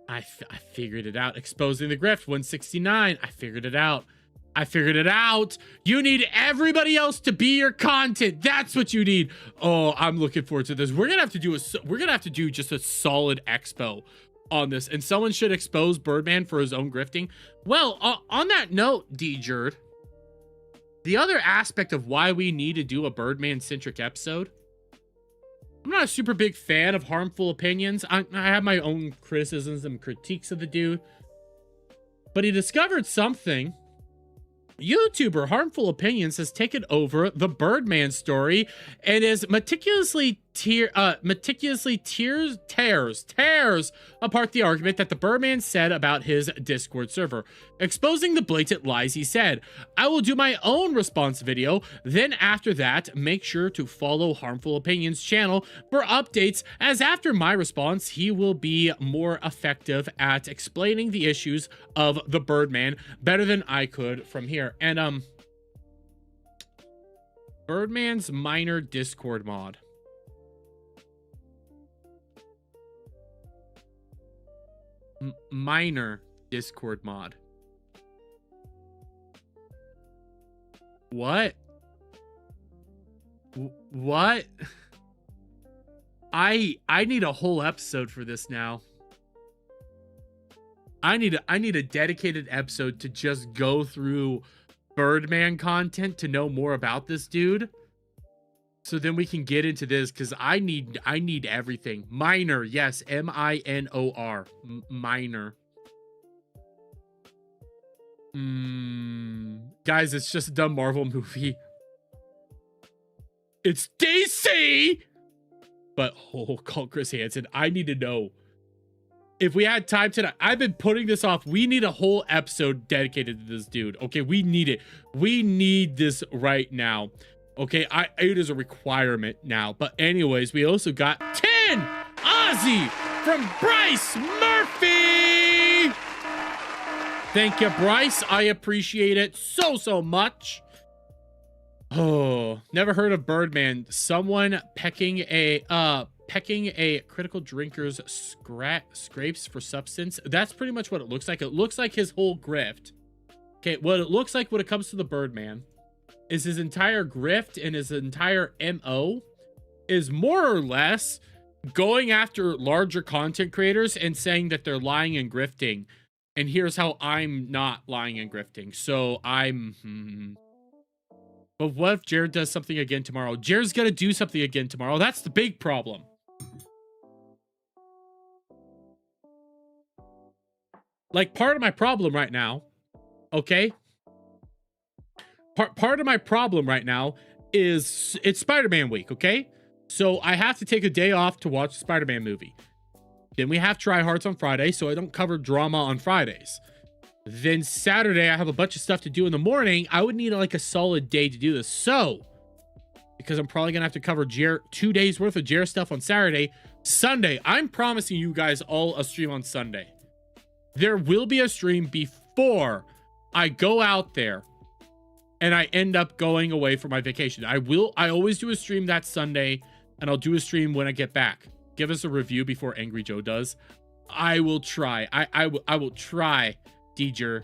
I figured it out. Exposing the grift, 169. I figured it out. You need everybody else to be your content. That's what you need. Oh, I'm looking forward to this. We're gonna have to do just a solid expo on this, and someone should expose Birdman for his own grifting. Well, on that note, D-Jerd, the other aspect of why we need to do a Birdman-centric episode, I'm not a super big fan of Harmful Opinions. I have my own criticisms and critiques of the dude, but he discovered something. YouTuber Harmful Opinions has taken over the Birdman story and is meticulously tears apart the argument that the Birdman said about his Discord server, exposing the blatant lies he said. I will do my own response video, then after that, make sure to follow Harmful Opinions channel for updates, as after my response, he will be more effective at explaining the issues of the Birdman better than I could from here. And Birdman's minor Discord mod. Minor Discord mod. What? What? I need a whole episode for this now. I need a dedicated episode to just go through Birdman content to know more about this dude. So then we can get into this, because I need everything. Minor, yes, M-I-N-O-R. Minor. Guys, it's just a dumb Marvel movie. It's DC! But, call Chris Hansen. I need to know. If we had time tonight, I've been putting this off. We need a whole episode dedicated to this dude. Okay, we need it. We need this right now. Okay, it is a requirement now. But anyways, we also got 10 Ozzy from Bryce Murphy. Thank you, Bryce. I appreciate it so much. Oh, never heard of Birdman. Someone pecking a critical drinker's scrapes for substance. That's pretty much what it looks like. It looks like his whole grift. Okay, what it looks like when it comes to the Birdman is his entire grift and his entire MO is more or less going after larger content creators and saying that they're lying and grifting. And here's how I'm not lying and grifting. So But what if Jared does something again tomorrow? Jared's gonna do something again tomorrow. That's the big problem. Like, part of my problem right now, okay? Part of my problem right now is it's Spider-Man week, okay? So I have to take a day off to watch the Spider-Man movie. Then we have Try Hards on Friday, so I don't cover drama on Fridays. Then Saturday, I have a bunch of stuff to do in the morning. I would need like a solid day to do this. So, because I'm probably going to have to cover 2 days worth of Jer stuff on Saturday. Sunday, I'm promising you guys all a stream on Sunday. There will be a stream before I go out there and I end up going away for my vacation. I always do a stream that Sunday, and I'll do a stream when I get back. Give us a review before Angry Joe does. I will try. I will try, Deeger.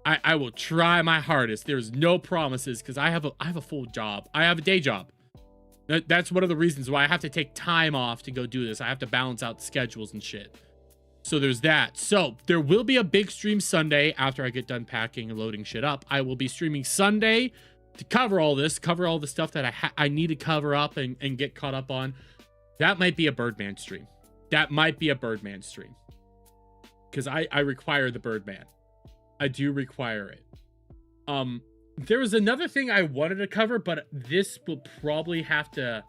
I will try my hardest. There's no promises, because I have a full job. I have a day job. That's one of the reasons why I have to take time off to go do this. I have to balance out schedules and shit. So there's that. So there will be a big stream Sunday after I get done packing and loading shit up. I will be streaming Sunday to cover all this, cover all the stuff that I need to cover up and get caught up on. That might be a Birdman stream. That might be a Birdman stream. Because I require the Birdman. I do require it. There was another thing I wanted to cover, but this will probably have to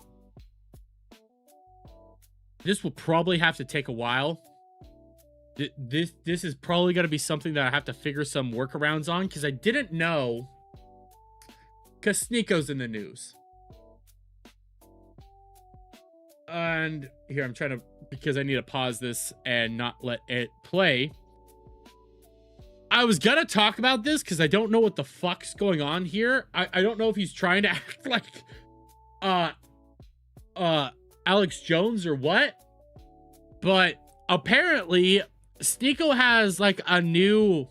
take a while. This is probably going to be something that I have to figure some workarounds on, because I didn't know, because Sneako's in the news. And here, I'm trying to, because I need to pause this and not let it play. I was gonna talk about this because I don't know what the fuck's going on here. I don't know if he's trying to act like Alex Jones or what, but apparently Sneeko has like a new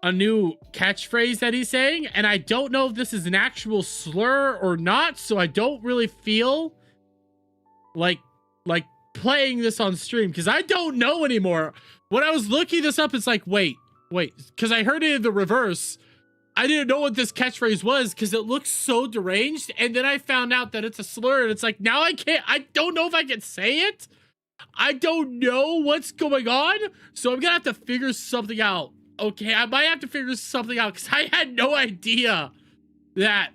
catchphrase that he's saying, and I don't know if this is an actual slur or not, so I don't really feel like playing this on stream, because I don't know anymore. When I was looking this up, it's like, wait, because I heard it in the reverse. I didn't know what this catchphrase was because it looks so deranged, and then I found out that it's a slur, and it's like, now I don't know if I can say it. I don't know what's going on, so I'm gonna have to figure something out. Okay, I might have to figure something out, because I had no idea that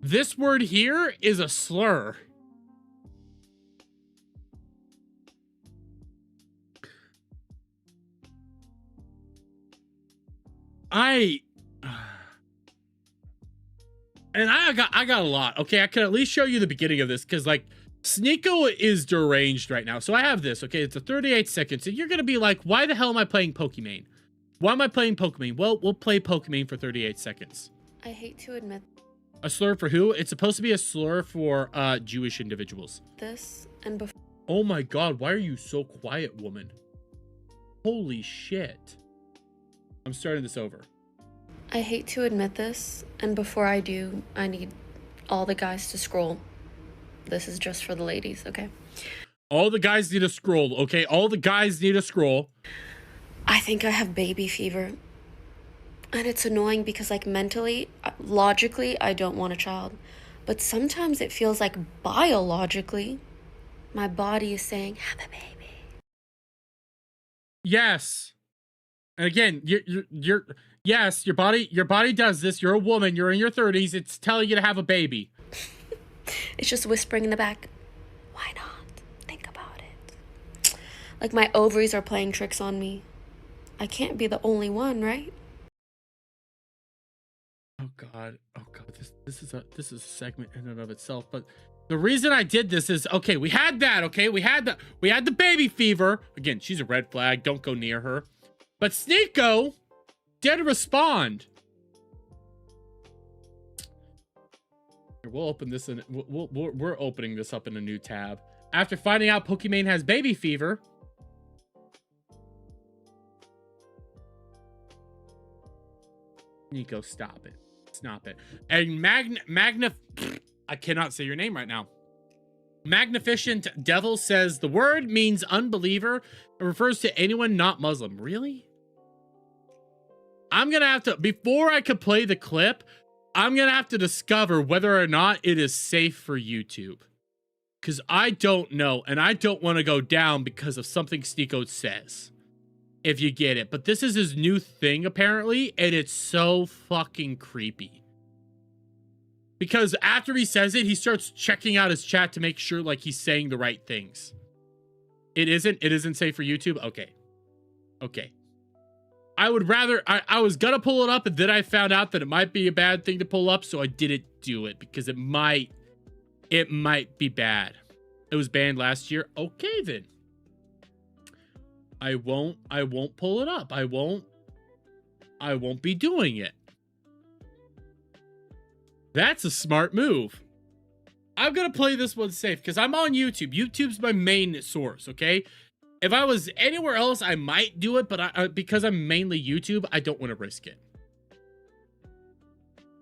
this word here is a slur. I got a lot. Okay, I can at least show you the beginning of this, because like Sneeko is deranged right now. So I have this. Okay, it's a 38 seconds, and you're gonna be like, why the hell am I playing Pokemon? Why am I playing Pokemon? Well, we'll play Pokemon for 38 seconds. I hate to admit A slur for who? It's supposed to be a slur for Jewish individuals. This and before. Oh my God, why are you so quiet, woman? Holy shit. I'm starting this over. I hate to admit this, and before I do, I need all the guys to scroll. This is just for the ladies, okay? All the guys need to scroll, okay? All the guys need to scroll. I think I have baby fever. And it's annoying because, like, mentally, logically, I don't want a child. But sometimes it feels like biologically, my body is saying, have a baby. Yes. And again, yes, your body does this. You're a woman. You're in your 30s. It's telling you to have a baby. It's just whispering in the back. Why not? Think about it. Like my ovaries are playing tricks on me. I can't be the only one, right? Oh God. This is a segment in and of itself. But the reason I did this is, okay, we had that, okay? We had the baby fever. Again, she's a red flag. Don't go near her. But Sneeko did respond. We'll open this in. We're opening this up in a new tab. After finding out Pokimane has baby fever, Nico, stop it. Stop it. And I cannot say your name right now. Magnificent Devil says the word means unbeliever and refers to anyone not Muslim. Really? I'm going to have to, before I could play the clip, I'm going to have to discover whether or not it is safe for YouTube. Because I don't know, and I don't want to go down because of something Sneeko says. If you get it. But this is his new thing, apparently, and it's so fucking creepy. Because after he says it, he starts checking out his chat to make sure, like, he's saying the right things. It isn't safe for YouTube? Okay. Okay. I would rather, I was gonna pull it up, and then I found out that it might be a bad thing to pull up, so I didn't do it, because it might be bad. It was banned last year. Okay, then. I won't pull it up. I won't be doing it. That's a smart move. I'm gonna play this one safe, because I'm on YouTube. YouTube's my main source, okay? If I was anywhere else, I might do it, but because I'm mainly YouTube, I don't want to risk it.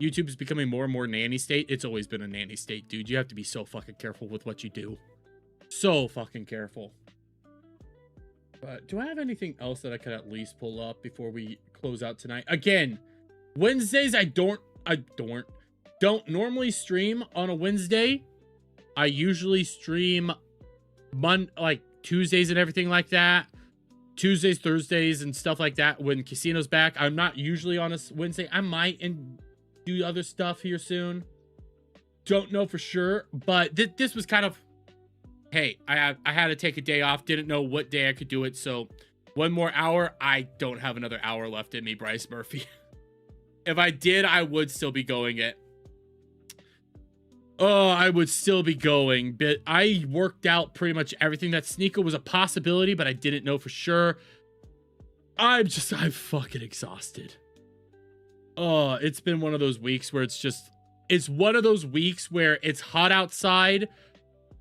YouTube is becoming more and more nanny state. It's always been a nanny state, dude. You have to be so fucking careful with what you do. So fucking careful. But do I have anything else that I could at least pull up before we close out tonight? Again, Wednesdays, I don't normally stream on a Wednesday. I usually stream like Tuesdays and everything like that. Tuesdays, Thursdays, and stuff like that when Casino's back. I'm not usually on a Wednesday. I might do other stuff here soon. Don't know for sure, but this was kind of, hey, I had to take a day off. Didn't know what day I could do it, so one more hour. I don't have another hour left in me, Bryce Murphy. If I did, I would still be going it. Oh, I would still be going, but I worked out pretty much everything. That Sneeko was a possibility, but I didn't know for sure. I'm fucking exhausted. Oh, it's been one of those weeks where it's one of those weeks where it's hot outside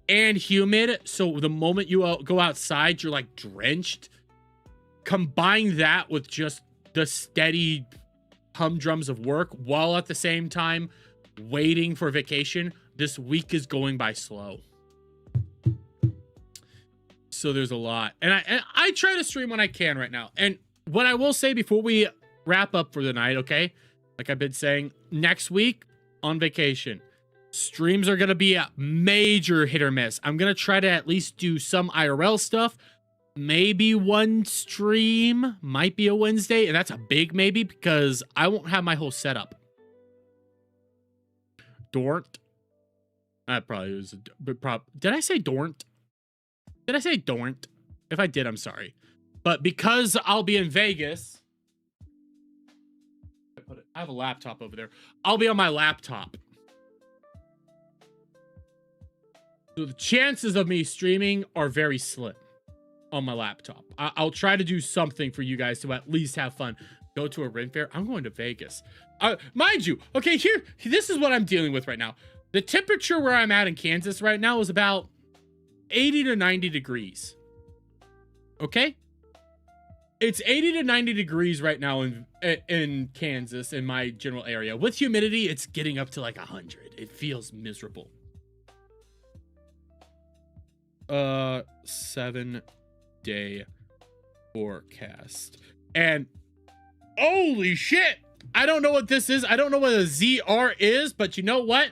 and humid. So the moment you go outside, you're like drenched. Combine that with just the steady humdrums of work while at the same time waiting for vacation. This week is going by slow. So there's a lot. And I try to stream when I can right now. And what I will say before we wrap up for the night, okay? Like I've been saying, next week on vacation, streams are going to be a major hit or miss. I'm going to try to at least do some IRL stuff. Maybe one stream might be a Wednesday. And that's a big maybe because I won't have my whole setup. Dornt. That probably was did I say Dornt? Did I say Dornt? If I did, I'm sorry. But because I'll be in Vegas, I have a laptop over there. I'll be on my laptop. So the chances of me streaming are very slim on my laptop. I'll try to do something for you guys to at least have fun. go to a Ren Fair, I'm going to Vegas. Mind you, okay, this is what I'm dealing with right now. The temperature where I'm at in Kansas right now is about 80 to 90 degrees. Okay? It's 80 to 90 degrees right now in Kansas, in my general area. With humidity, it's getting up to like 100. It feels miserable. 7-day forecast. And holy shit! I don't know what this is. I don't know what a ZR is, but you know what?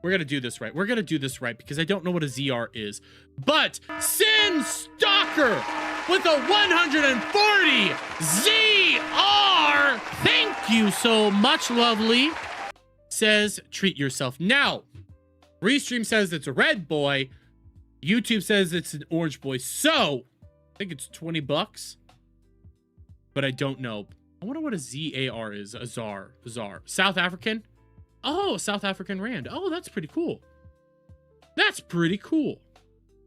We're going to do this right. We're going to do this right because I don't know what a ZR is. But Sin Stalker with a 140 ZR. Thank you so much, lovely. Says, treat yourself. Now, Restream says it's a red boy. YouTube says it's an orange boy. So, I think it's 20 bucks. But I don't know. I wonder what a ZAR is. A ZAR. South African? Oh, South African Rand. Oh, that's pretty cool. That's pretty cool.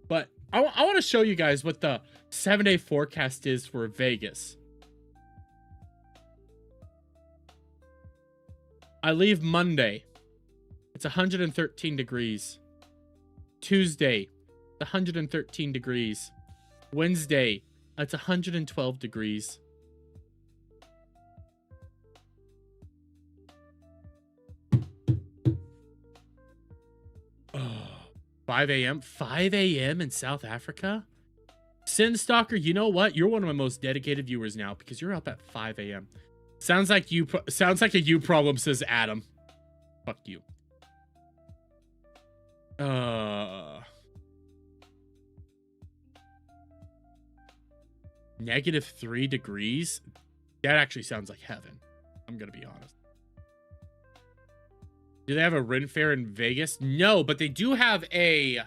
But I want to show you guys what the 7-day forecast is for Vegas. I leave Monday. It's 113 degrees. Tuesday, 113 degrees. Wednesday, it's 112 degrees. 5 a.m. 5 a.m. in South Africa? Sin Stalker, you know what? You're one of my most dedicated viewers now because you're up at 5 a.m. Sounds like a you problem, says Adam. Fuck you. -3 degrees? That actually sounds like heaven. I'm gonna be honest. Do they have a Ren Fair in Vegas? No, but they do have a...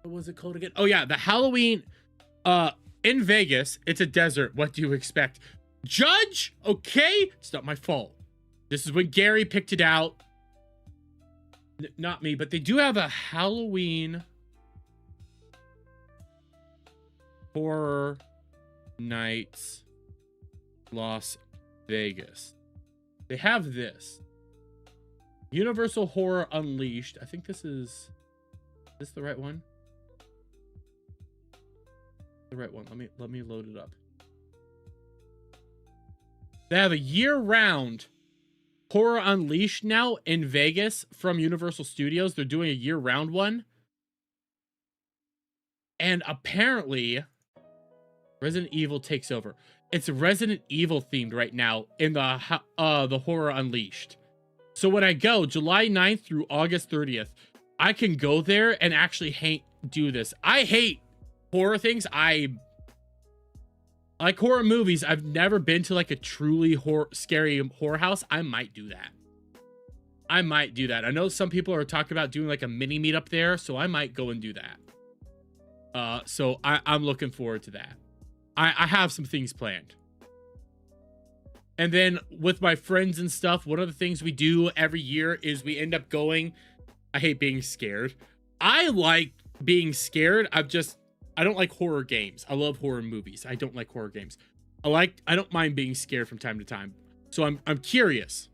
What was it called again? Oh yeah, the Halloween in Vegas. It's a desert. What do you expect? Judge? Okay, it's not my fault. This is when Gary picked it out. Not me, but they do have a Halloween Horror Nights Las Vegas. They have this Universal Horror Unleashed. I think this is this the right one? The right one. Let me load it up. They have a year-round Horror Unleashed now in Vegas from Universal Studios. They're doing a year-round one. And apparently Resident Evil takes over. It's Resident Evil themed right now in the Horror Unleashed. So when I go July 9th through August 30th, I can go there and actually do this. I hate horror things. I like horror movies. I've never been to like a truly scary horror house. I might do that. I know some people are talking about doing like a mini meetup there, so I might go and do that. So I'm looking forward to that. I have some things planned. And then with my friends and stuff, one of the things we do every year is we end up going. I hate being scared. I like being scared. I don't like horror games. I love horror movies. I don't like horror games. I don't mind being scared from time to time. So I'm curious.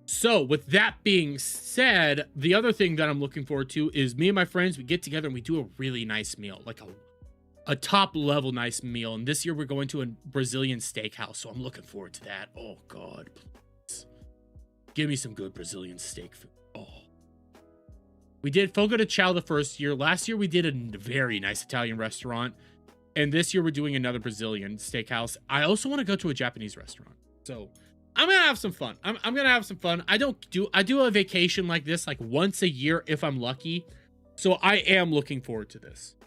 So with that being said, the other thing that I'm looking forward to is me and my friends, we get together and we do a really nice meal, like a top level nice meal. And this year we're going to a Brazilian steakhouse. So I'm looking forward to that. Oh God, please give me some good Brazilian steak food. Oh, we did Fogo de Chao the first year. Last year we did a very nice Italian restaurant. And this year we're doing another Brazilian steakhouse. I also want to go to a Japanese restaurant. So I'm going to have some fun. I'm going to have some fun. I do a vacation like this like once a year if I'm lucky. So I am looking forward to this.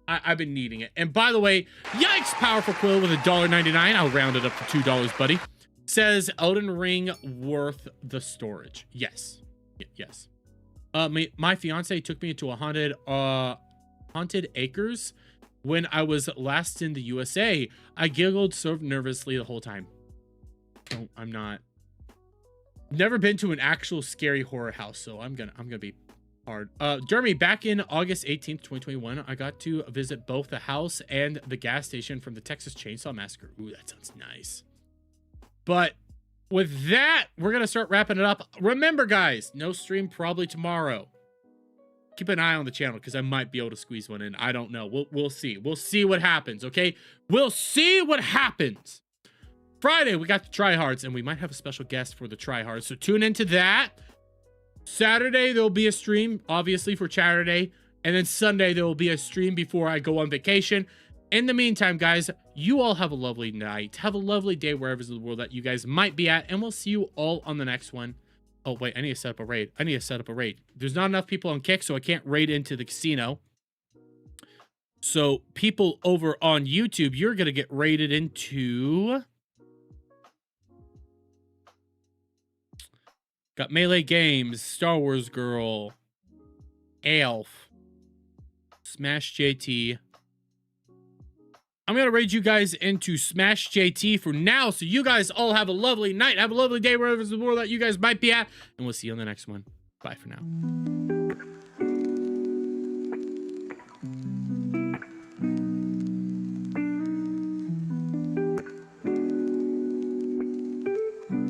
I've been needing it. And by the way, yikes, Powerful Quill with $1.99. I'll round it up to $2, buddy. Says Elden Ring worth the storage. Yes. Yes. My fiance took me to a haunted acres when I was last in the USA. I giggled so nervously the whole time. No, I'm not. Never been to an actual scary horror house, so I'm gonna be hard. Jeremy, back in August 18th, 2021, I got to visit both the house and the gas station from the Texas Chainsaw Massacre. Ooh, that sounds nice. But with that, we're going to start wrapping it up. Remember, guys, no stream probably tomorrow. Keep an eye on the channel because I might be able to squeeze one in. I don't know. We'll see. We'll see what happens, okay? We'll see what happens. Friday, we got the tryhards, and we might have a special guest for the tryhards. So tune into that. Saturday, there'll be a stream, obviously, for Chaturday. And then Sunday, there will be a stream before I go on vacation. In the meantime, guys, you all have a lovely night. Have a lovely day wherever in the world that you guys might be at. And we'll see you all on the next one. Oh, wait, I need to set up a raid. There's not enough people on Kick, so I can't raid into the casino. So people over on YouTube, you're going to get raided into... Got Melee Games, Star Wars Girl, Elf, Smash JT. I'm going to raid you guys into Smash JT for now. So you guys all have a lovely night. Have a lovely day wherever in the world that you guys might be at. And we'll see you on the next one. Bye for now.